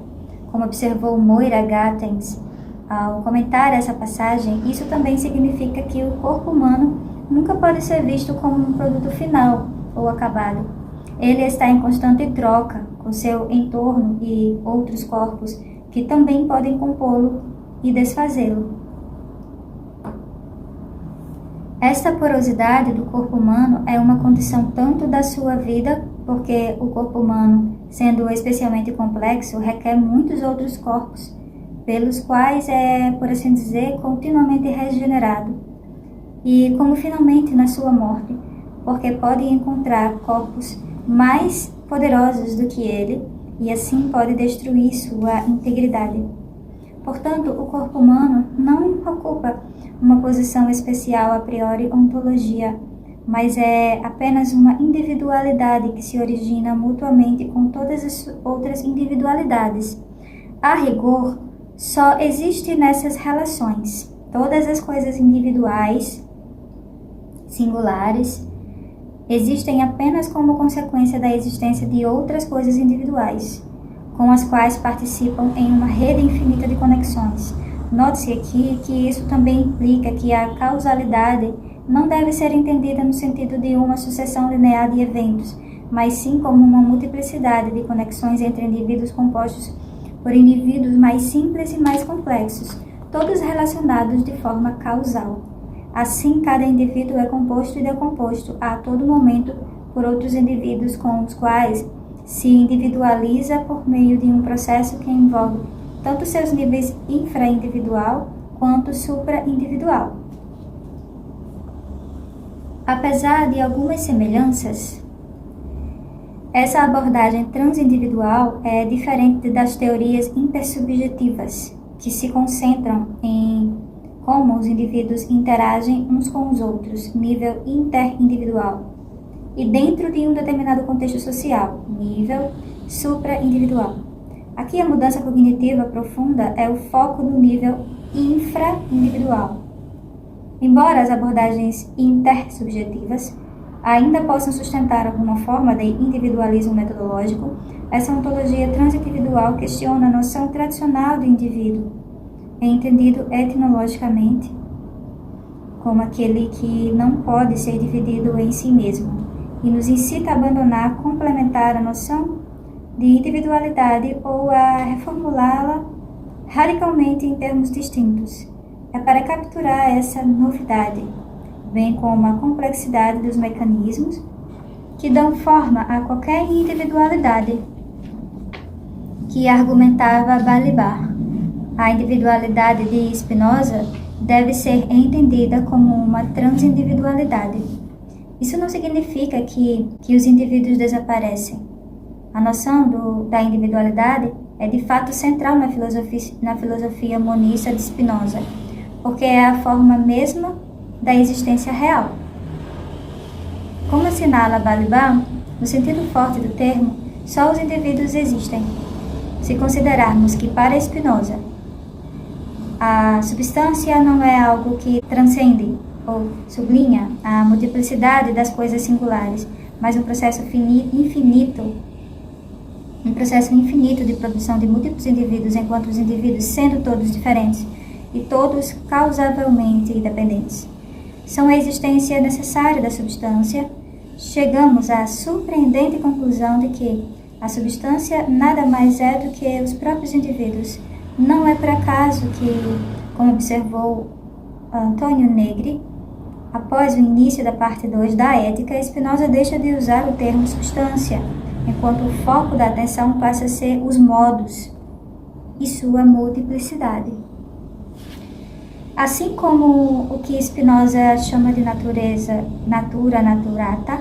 Como observou Moira Gatens ao comentar essa passagem, isso também significa que o corpo humano nunca pode ser visto como um produto final ou acabado. Ele está em constante troca com seu entorno e outros corpos que também podem compô-lo e desfazê-lo. Esta porosidade do corpo humano é uma condição tanto da sua vida, porque o corpo humano, sendo especialmente complexo, requer muitos outros corpos, pelos quais é, por assim dizer, continuamente regenerado, e como finalmente na sua morte, porque pode encontrar corpos mais poderosos do que ele, e assim pode destruir sua integridade. Portanto, o corpo humano não ocupa uma posição especial a priori ontologia, mas é apenas uma individualidade que se origina mutuamente com todas as outras individualidades, A rigor, só existe nessas relações. Todas as coisas individuais, singulares, existem apenas como consequência da existência de outras coisas individuais, com as quais participam em uma rede infinita de conexões. Note-se aqui que isso também implica que a causalidade não deve ser entendida no sentido de uma sucessão linear de eventos, mas sim como uma multiplicidade de conexões entre indivíduos compostos por indivíduos mais simples e mais complexos, todos relacionados de forma causal. Assim, cada indivíduo é composto e decomposto a todo momento por outros indivíduos com os quais se individualiza por meio de um processo que envolve tanto seus níveis infraindividual quanto supraindividual. Apesar de algumas semelhanças, essa abordagem transindividual é diferente das teorias intersubjetivas, que se concentram em como os indivíduos interagem uns com os outros, nível interindividual, e dentro de um determinado contexto social, nível supraindividual. Aqui a mudança cognitiva profunda é o foco no nível infraindividual. Embora as abordagens intersubjetivas ainda possam sustentar alguma forma de individualismo metodológico, essa ontologia transindividual questiona a noção tradicional do indivíduo, entendido etimologicamente como aquele que não pode ser dividido em si mesmo, e nos incita a abandonar, complementar a noção de individualidade ou a reformulá-la radicalmente em termos distintos. É para capturar essa novidade, bem como a complexidade dos mecanismos que dão forma a qualquer individualidade, que argumentava Balibar. A individualidade de Spinoza deve ser entendida como uma transindividualidade. Isso não significa que os indivíduos desaparecem. A noção da individualidade é de fato central na filosofia monista de Spinoza, porque é a forma mesma da existência real. Como assinala Balibar, no sentido forte do termo, só os indivíduos existem. Se considerarmos que, para Spinoza, a substância não é algo que transcende ou sublinha a multiplicidade das coisas singulares, mas um processo infinito de produção de múltiplos indivíduos, enquanto os indivíduos, sendo todos diferentes e todos causavelmente independentes, são a existência necessária da substância, chegamos à surpreendente conclusão de que a substância nada mais é do que os próprios indivíduos. Não é por acaso que, como observou Antônio Negri, após o início da parte 2 da Ética, Spinoza deixa de usar o termo substância, enquanto o foco da atenção passa a ser os modos e sua multiplicidade. Assim como o que Spinoza chama de natura naturata,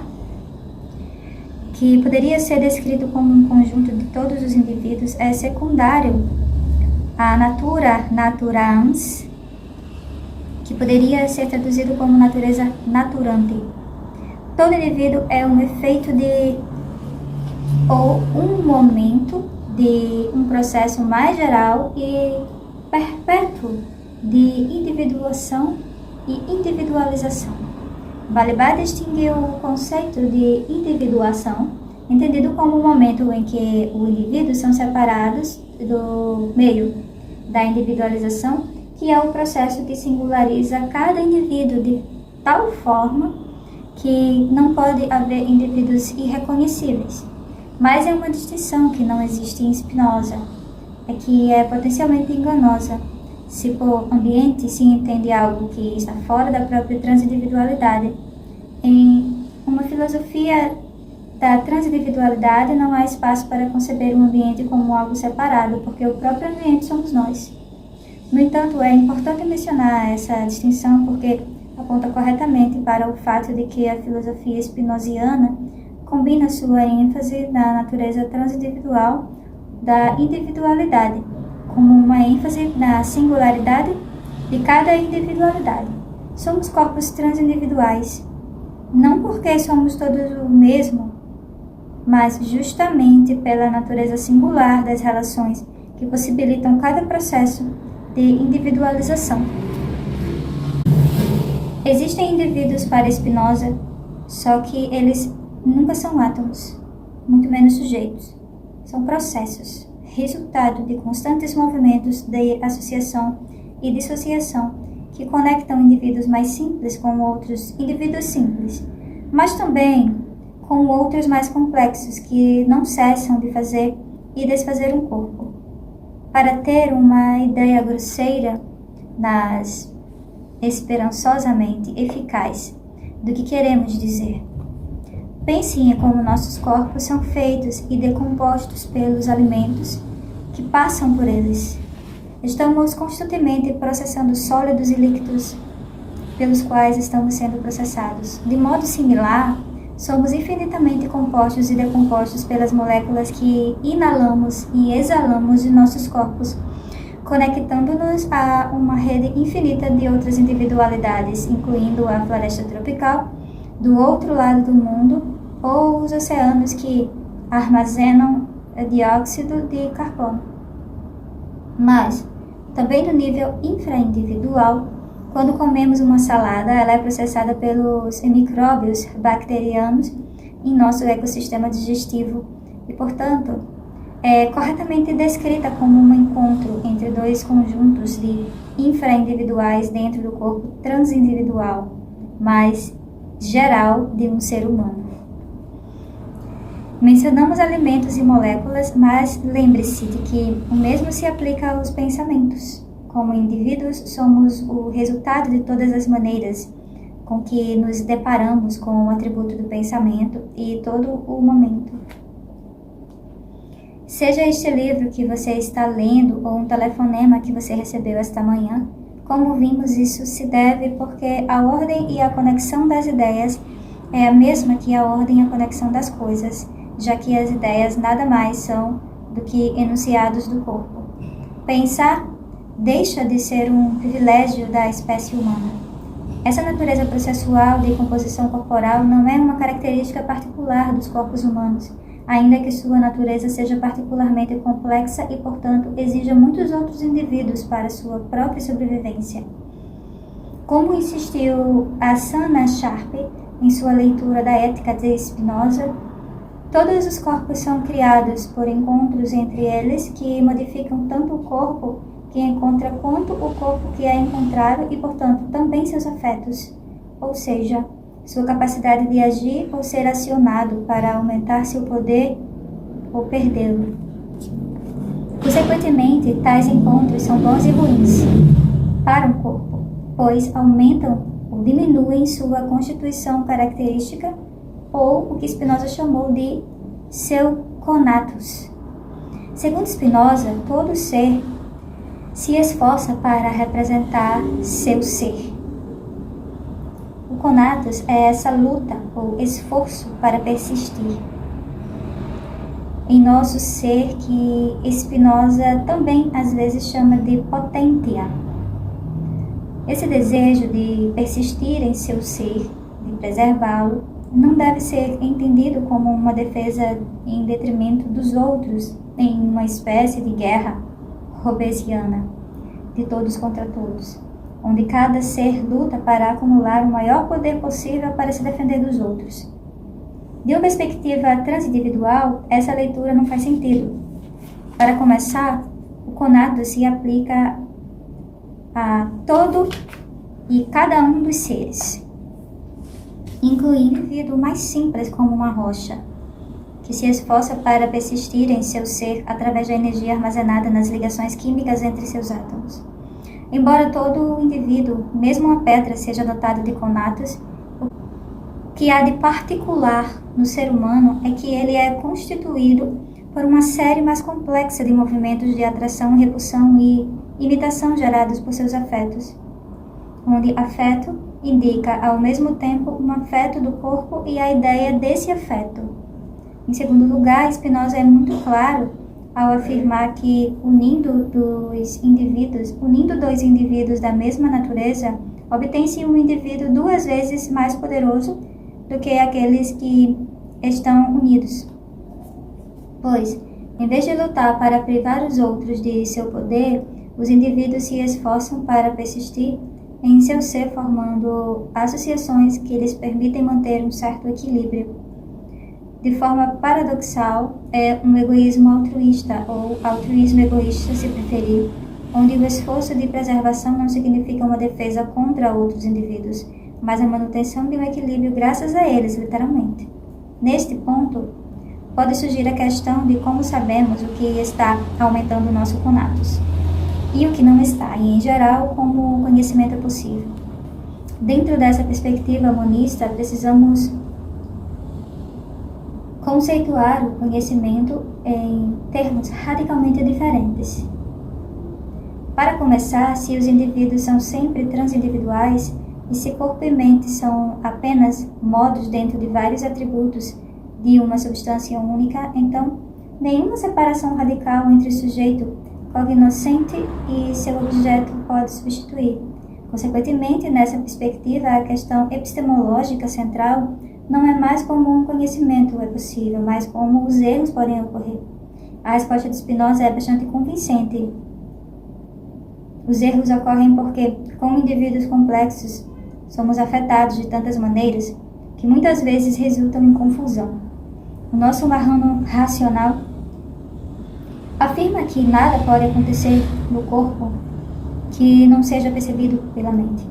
que poderia ser descrito como um conjunto de todos os indivíduos, é secundário a natura naturans, que poderia ser traduzido como natureza naturante. Todo indivíduo é um efeito ou um momento de um processo mais geral e perpétuo de individuação e individualização. Balibar distinguiu o conceito de individuação, entendido como o momento em que os indivíduos são separados do meio da individualização, que é o processo que singulariza cada indivíduo de tal forma que não pode haver indivíduos irreconhecíveis. Mas é uma distinção que não existe em Spinoza, é que é potencialmente enganosa. Se por ambiente se entende algo que está fora da própria transindividualidade, em uma filosofia da transindividualidade não há espaço para conceber um ambiente como algo separado, porque o próprio ambiente somos nós. No entanto, é importante mencionar essa distinção porque aponta corretamente para o fato de que a filosofia spinoziana combina sua ênfase na natureza transindividual da individualidade, como uma ênfase na singularidade de cada individualidade. Somos corpos transindividuais, não porque somos todos o mesmo, mas justamente pela natureza singular das relações que possibilitam cada processo de individualização. Existem indivíduos para Spinoza, só que eles nunca são átomos, muito menos sujeitos. São processos, resultado de constantes movimentos de associação e dissociação que conectam indivíduos mais simples com outros indivíduos simples, mas também com outros mais complexos que não cessam de fazer e desfazer um corpo. Para ter uma ideia grosseira, mas esperançosamente eficaz, do que queremos dizer. Pense em como nossos corpos são feitos e decompostos pelos alimentos que passam por eles. Estamos constantemente processando sólidos e líquidos pelos quais estamos sendo processados. De modo similar, somos infinitamente compostos e decompostos pelas moléculas que inalamos e exalamos de nossos corpos, conectando-nos a uma rede infinita de outras individualidades, incluindo a floresta tropical do outro lado do mundo ou os oceanos que armazenam dióxido de carbono. Mas, também no nível infraindividual, quando comemos uma salada, ela é processada pelos micróbios bacterianos em nosso ecossistema digestivo e, portanto, é corretamente descrita como um encontro entre dois conjuntos de infraindividuais dentro do corpo transindividual, mas geral de um ser humano. Mencionamos alimentos e moléculas, mas lembre-se de que o mesmo se aplica aos pensamentos. Como indivíduos, somos o resultado de todas as maneiras com que nos deparamos com o atributo do pensamento e todo o momento. Seja este livro que você está lendo ou um telefonema que você recebeu esta manhã, como vimos, isso se deve porque a ordem e a conexão das ideias é a mesma que a ordem e a conexão das coisas, já que as ideias nada mais são do que enunciados do corpo. Pensar deixa de ser um privilégio da espécie humana. Essa natureza processual de composição corporal não é uma característica particular dos corpos humanos, ainda que sua natureza seja particularmente complexa e, portanto, exija muitos outros indivíduos para sua própria sobrevivência. Como insistiu a Sana Sharp em sua leitura da Ética de Spinoza, todos os corpos são criados por encontros entre eles que modificam tanto o corpo que encontra quanto o corpo que é encontrado e, portanto, também seus afetos, ou seja, sua capacidade de agir ou ser acionado para aumentar seu poder ou perdê-lo. Consequentemente, tais encontros são bons e ruins para um corpo, pois aumentam ou diminuem sua constituição característica ou o que Spinoza chamou de seu conatus. Segundo Spinoza, todo ser se esforça para representar seu ser. O conatus é essa luta ou esforço para persistir em nosso ser, que Spinoza também às vezes chama de potentia. Esse desejo de persistir em seu ser, de preservá-lo, não deve ser entendido como uma defesa em detrimento dos outros em uma espécie de guerra hobbesiana, de todos contra todos, onde cada ser luta para acumular o maior poder possível para se defender dos outros. De uma perspectiva transindividual, essa leitura não faz sentido. Para começar, o conatus se aplica a todo e cada um dos seres, incluindo o indivíduo mais simples como uma rocha, que se esforça para persistir em seu ser através da energia armazenada nas ligações químicas entre seus átomos. Embora todo o indivíduo, mesmo uma pedra, seja dotado de conatus, o que há de particular no ser humano é que ele é constituído por uma série mais complexa de movimentos de atração, repulsão e imitação gerados por seus afetos, onde afeto indica ao mesmo tempo um afeto do corpo e a ideia desse afeto. Em segundo lugar, Spinoza é muito claro ao afirmar que unindo dois indivíduos da mesma natureza, obtém-se um indivíduo 2 vezes mais poderoso do que aqueles que estão unidos. Pois, Em vez de lutar para privar os outros de seu poder, os indivíduos se esforçam para persistir em seu ser, formando associações que lhes permitem manter um certo equilíbrio. De forma paradoxal, é um egoísmo altruísta, ou altruísmo egoísta, se preferir, onde o esforço de preservação não significa uma defesa contra outros indivíduos, mas a manutenção de um equilíbrio graças a eles, literalmente. Neste ponto, pode surgir a questão de como sabemos o que está aumentando o nosso conatus e o que não está, e em geral, como o conhecimento é possível. Dentro dessa perspectiva monista, precisamos conceituar o conhecimento em termos radicalmente diferentes. Para começar, se os indivíduos são sempre transindividuais e se corpo e mente são apenas modos dentro de vários atributos de uma substância única, então nenhuma separação radical entre o sujeito cognoscente e seu objeto pode substituir. Consequentemente, nessa perspectiva, a questão epistemológica central não é mais como um conhecimento é possível, mas como os erros podem ocorrer. A resposta de Spinoza é bastante convincente. Os erros ocorrem porque, como indivíduos complexos, somos afetados de tantas maneiras que muitas vezes resultam em confusão. O nosso marrano racional afirma que nada pode acontecer no corpo que não seja percebido pela mente.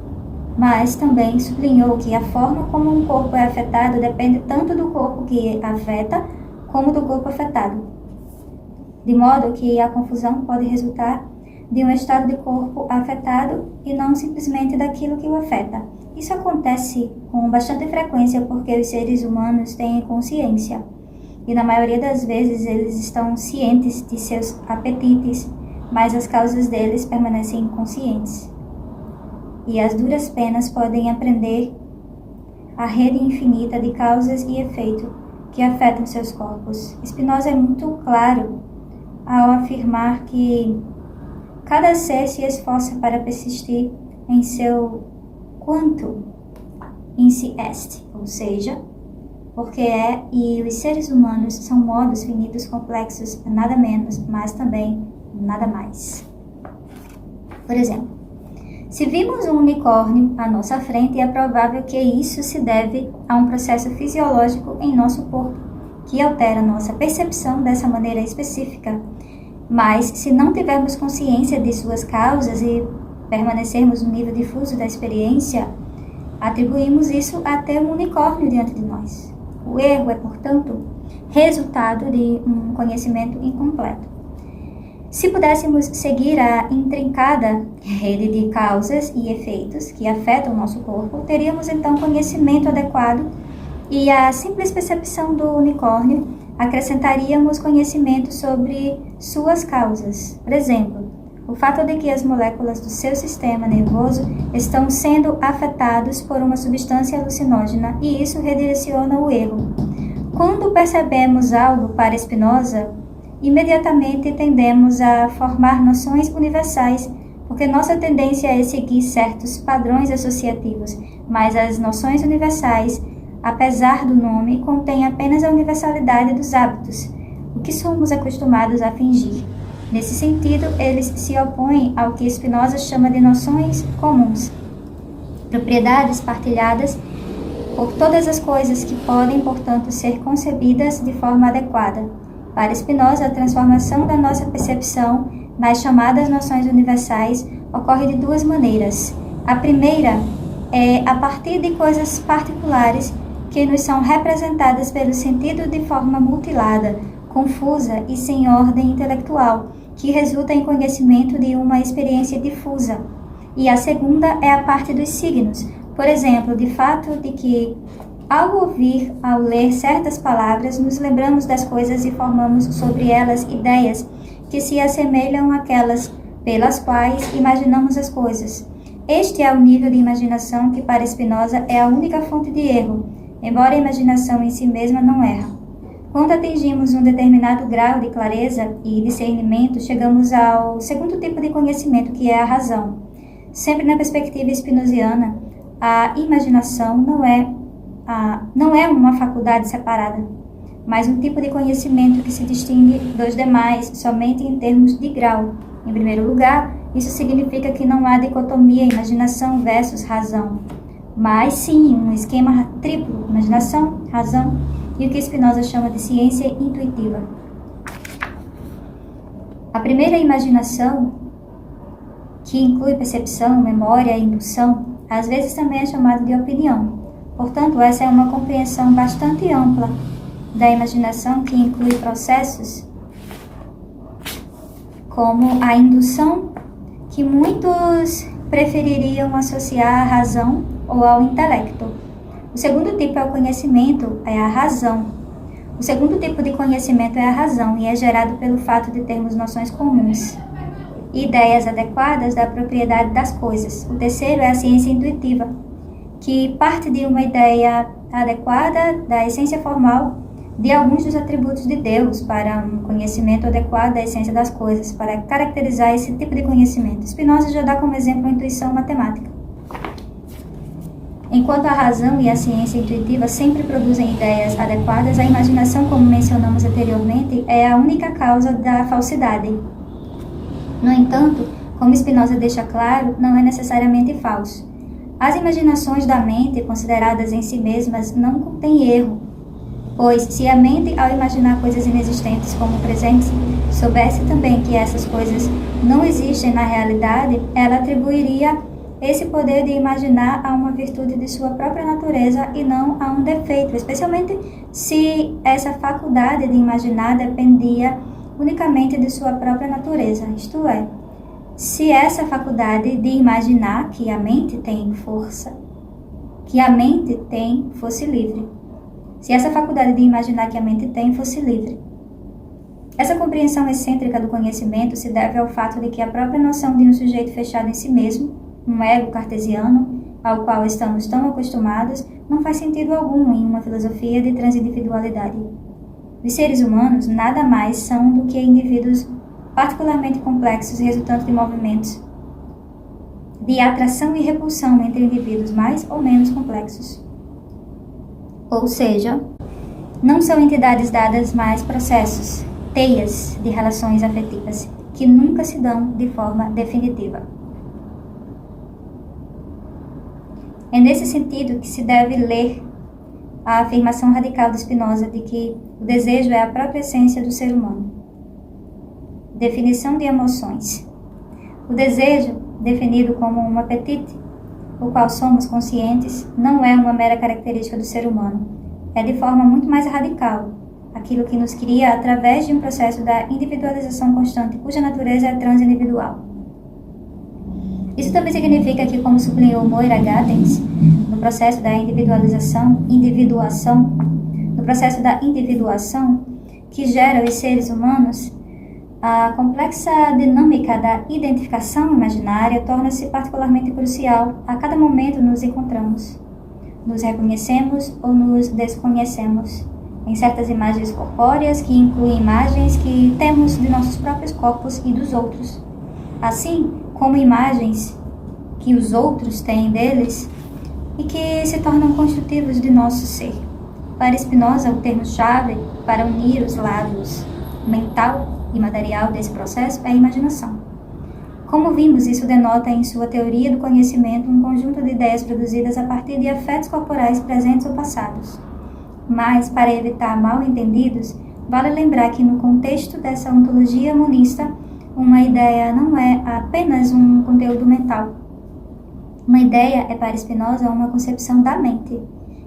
Mas também sublinhou que a forma como um corpo é afetado depende tanto do corpo que afeta como do corpo afetado, de modo que a confusão pode resultar de um estado de corpo afetado e não simplesmente daquilo que o afeta. Isso acontece com bastante frequência porque os seres humanos têm consciência e na maioria das vezes eles estão cientes de seus apetites, mas as causas deles permanecem inconscientes. E as duras penas podem aprender a rede infinita de causas e efeitos que afetam seus corpos. Spinoza é muito claro ao afirmar que cada ser se esforça para persistir em seu quanto in si est, ou seja, porque é e os seres humanos são modos finitos complexos, nada menos, mas também nada mais. Por exemplo, se vimos um unicórnio à nossa frente, é provável que isso se deve a um processo fisiológico em nosso corpo, que altera nossa percepção dessa maneira específica. Mas, se não tivermos consciência de suas causas e permanecermos no nível difuso da experiência, atribuímos isso a ter um unicórnio diante de nós. O erro é, portanto, resultado de um conhecimento incompleto. Se pudéssemos seguir a intrincada rede de causas e efeitos que afetam o nosso corpo, teríamos então conhecimento adequado e a simples percepção do unicórnio acrescentaríamos conhecimento sobre suas causas. Por exemplo, o fato de que as moléculas do seu sistema nervoso estão sendo afetadas por uma substância alucinógena e isso redireciona o erro. Quando percebemos algo para Spinoza, imediatamente tendemos a formar noções universais, porque nossa tendência é seguir certos padrões associativos, mas as noções universais, apesar do nome, contêm apenas a universalidade dos hábitos, o que somos acostumados a fingir. Nesse sentido, eles se opõem ao que Spinoza chama de noções comuns, propriedades partilhadas por todas as coisas que podem, portanto, ser concebidas de forma adequada. Para Spinoza, a transformação da nossa percepção nas chamadas noções universais ocorre de duas maneiras. A primeira é a partir de coisas particulares que nos são representadas pelo sentido de forma mutilada, confusa e sem ordem intelectual, que resulta em conhecimento de uma experiência difusa. E a segunda é a parte dos signos, por exemplo, de fato de que ao ouvir, ao ler certas palavras, nos lembramos das coisas e formamos sobre elas ideias que se assemelham àquelas pelas quais imaginamos as coisas. Este é o nível de imaginação que para Spinoza é a única fonte de erro, embora a imaginação em si mesma não erra. Quando atingimos um determinado grau de clareza e discernimento, chegamos ao segundo tipo de conhecimento, que é a razão. Sempre na perspectiva spinoziana, a imaginação não é uma faculdade separada, mas um tipo de conhecimento que se distingue dos demais somente em termos de grau. Em primeiro lugar, isso significa que não há dicotomia imaginação versus razão, mas sim um esquema triplo: imaginação, razão e o que Spinoza chama de ciência intuitiva. A primeira imaginação, que inclui percepção, memória e indução, às vezes também é chamada de opinião. Portanto, essa é uma compreensão bastante ampla da imaginação que inclui processos como a indução, que muitos prefeririam associar à razão ou ao intelecto. O segundo tipo é o conhecimento, é a razão. O segundo tipo de conhecimento é a razão e é gerado pelo fato de termos noções comuns, ideias adequadas da propriedade das coisas. O terceiro é a ciência intuitiva, que parte de uma ideia adequada da essência formal de alguns dos atributos de Deus para um conhecimento adequado da essência das coisas, para caracterizar esse tipo de conhecimento. Spinoza já dá como exemplo a intuição matemática. Enquanto a razão e a ciência intuitiva sempre produzem ideias adequadas, a imaginação, como mencionamos anteriormente, é a única causa da falsidade. No entanto, como Spinoza deixa claro, não é necessariamente falso. As imaginações da mente, consideradas em si mesmas, não contêm erro, pois se a mente, ao imaginar coisas inexistentes como presentes, soubesse também que essas coisas não existem na realidade, ela atribuiria esse poder de imaginar a uma virtude de sua própria natureza e não a um defeito, especialmente se essa faculdade de imaginar dependia unicamente de sua própria natureza, isto é, se essa faculdade de imaginar que a mente tem força, que a mente tem fosse livre. Se essa faculdade de imaginar que a mente tem fosse livre. Essa compreensão excêntrica do conhecimento se deve ao fato de que a própria noção de um sujeito fechado em si mesmo, um ego cartesiano, ao qual estamos tão acostumados, não faz sentido algum em uma filosofia de transindividualidade. Os seres humanos nada mais são do que indivíduos particularmente complexos resultantes de movimentos de atração e repulsão entre indivíduos mais ou menos complexos. Ou seja, não são entidades dadas, mas processos, teias de relações afetivas, que nunca se dão de forma definitiva. É nesse sentido que se deve ler a afirmação radical de Spinoza de que o desejo é a própria essência do ser humano. Definição de emoções. O desejo, definido como um apetite, o qual somos conscientes, não é uma mera característica do ser humano. É de forma muito mais radical, aquilo que nos cria através de um processo da individualização constante, cuja natureza é transindividual. Isso também significa que, como sublinhou Moira Gatens, no processo da individuação, que gera os seres humanos, a complexa dinâmica da identificação imaginária torna-se particularmente crucial. A cada momento nos encontramos, nos reconhecemos ou nos desconhecemos em certas imagens corpóreas que incluem imagens que temos de nossos próprios corpos e dos outros, assim como imagens que os outros têm deles e que se tornam constitutivos de nosso ser. Para Spinoza, o termo-chave para unir os lados mental e material desse processo é a imaginação. Como vimos, isso denota em sua teoria do conhecimento um conjunto de ideias produzidas a partir de afetos corporais presentes ou passados. Mas, para evitar mal-entendidos, vale lembrar que no contexto dessa ontologia monista, uma ideia não é apenas um conteúdo mental. Uma ideia é, para Spinoza, uma concepção da mente,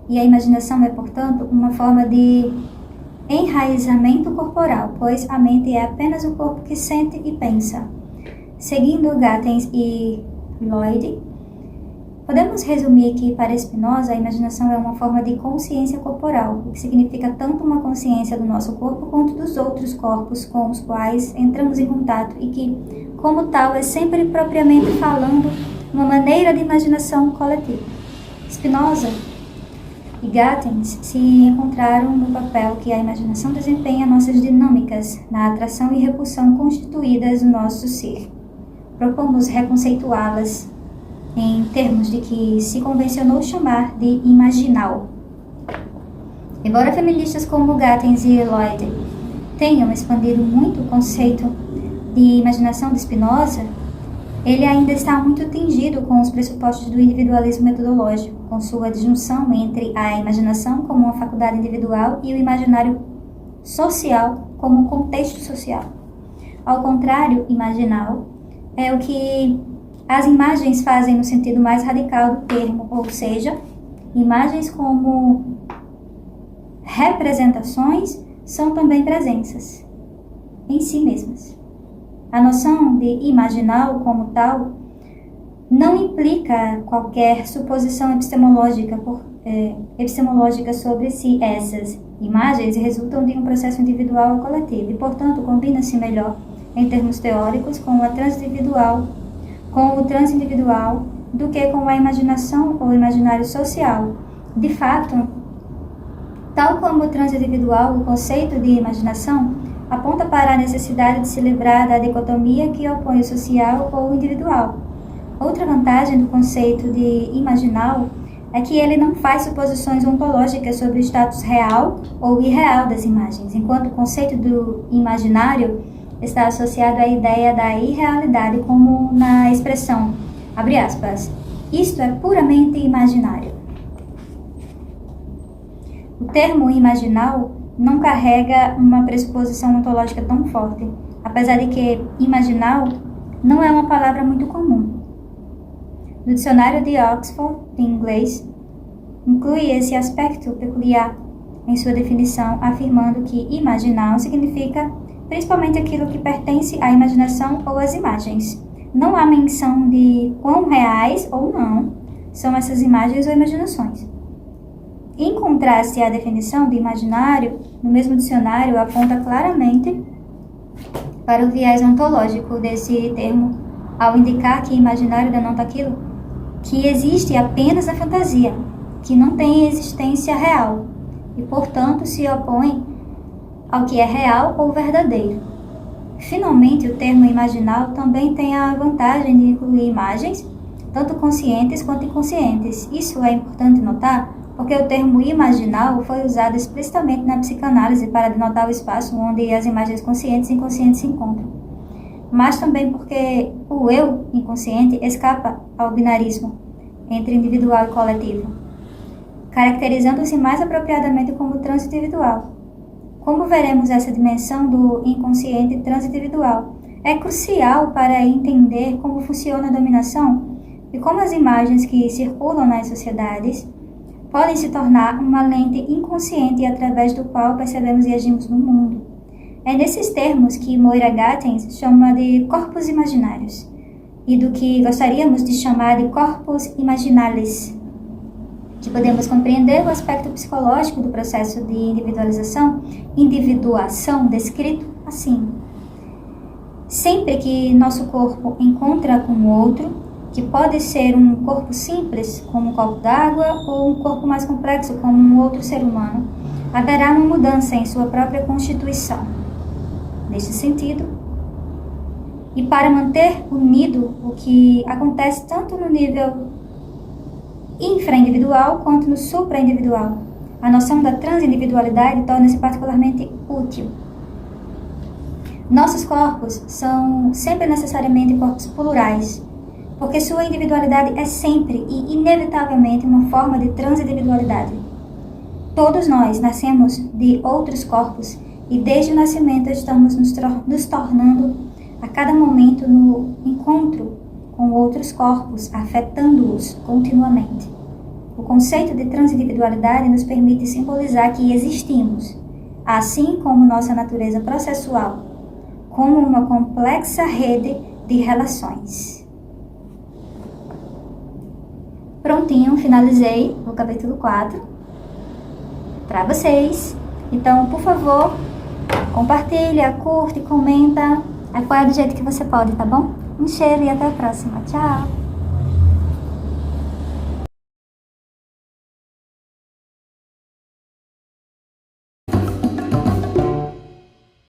e a imaginação é, portanto, uma forma de enraizamento corporal, pois a mente é apenas o corpo que sente e pensa. Seguindo Gatens e Lloyd, podemos resumir que, para Spinoza, a imaginação é uma forma de consciência corporal, o que significa tanto uma consciência do nosso corpo quanto dos outros corpos com os quais entramos em contato e que, como tal, é sempre propriamente falando uma maneira de imaginação coletiva. Spinoza e Gatens se encontraram no papel que a imaginação desempenha nossas dinâmicas na atração e repulsão constituídas no nosso ser. Propomos reconceituá-las em termos de que se convencionou chamar de imaginal. Embora feministas como Gatens e Lloyd tenham expandido muito o conceito de imaginação de Spinoza, ele ainda está muito tingido com os pressupostos do individualismo metodológico, com sua disjunção entre a imaginação como uma faculdade individual e o imaginário social como um contexto social. Ao contrário, imaginal é o que as imagens fazem no sentido mais radical do termo, ou seja, imagens como representações são também presenças em si mesmas. A noção de imaginal como tal não implica qualquer suposição epistemológica sobre se essas imagens resultam de um processo individual ou coletivo e, portanto, combina-se melhor, em termos teóricos, com o transindividual do que com a imaginação ou imaginário social. De fato, tal como o transindividual, o conceito de imaginação aponta para a necessidade de se livrar da dicotomia que opõe o social ou o individual. Outra vantagem do conceito de imaginal é que ele não faz suposições ontológicas sobre o status real ou irreal das imagens, enquanto o conceito do imaginário está associado à ideia da irrealidade, como na expressão, abre aspas, isto é puramente imaginário. O termo imaginal não carrega uma pressuposição ontológica tão forte, apesar de que imaginal não é uma palavra muito comum. No dicionário de Oxford, em inglês, inclui esse aspecto peculiar em sua definição, afirmando que imaginal significa principalmente aquilo que pertence à imaginação ou às imagens. Não há menção de quão reais ou não são essas imagens ou imaginações. Em contraste à definição de imaginário, no mesmo dicionário aponta claramente para o viés ontológico desse termo, ao indicar que imaginário denota aquilo que existe apenas na fantasia, que não tem existência real e, portanto, se opõe ao que é real ou verdadeiro. Finalmente, o termo imaginal também tem a vantagem de incluir imagens, tanto conscientes quanto inconscientes. Isso é importante notar, porque o termo imaginal foi usado explicitamente na psicanálise para denotar o espaço onde as imagens conscientes e inconscientes se encontram, mas também porque o eu inconsciente escapa ao binarismo entre individual e coletivo, caracterizando-se mais apropriadamente como transindividual. Como veremos essa dimensão do inconsciente transindividual é crucial para entender como funciona a dominação e como as imagens que circulam nas sociedades podem se tornar uma lente inconsciente através do qual percebemos e agimos no mundo. É nesses termos que Moira Gatens chama de corpos imaginários e do que gostaríamos de chamar de corpus imaginalis, que podemos compreender o aspecto psicológico do processo de individuação descrito assim. Sempre que nosso corpo encontra com o outro, que pode ser um corpo simples, como um copo d'água, ou um corpo mais complexo, como um outro ser humano, haverá uma mudança em sua própria constituição. Neste sentido, e para manter unido o que acontece tanto no nível infraindividual quanto no supraindividual, a noção da transindividualidade torna-se particularmente útil. Nossos corpos são sempre necessariamente corpos plurais, porque sua individualidade é sempre e inevitavelmente uma forma de transindividualidade. Todos nós nascemos de outros corpos e desde o nascimento estamos nos tornando a cada momento no encontro com outros corpos, afetando-os continuamente. O conceito de transindividualidade nos permite simbolizar que existimos, assim como nossa natureza processual, como uma complexa rede de relações. Prontinho, finalizei o capítulo 4 para vocês. Então, por favor, compartilha, curte, comenta, apoia do jeito que você pode, tá bom? Um cheiro e até a próxima. Tchau!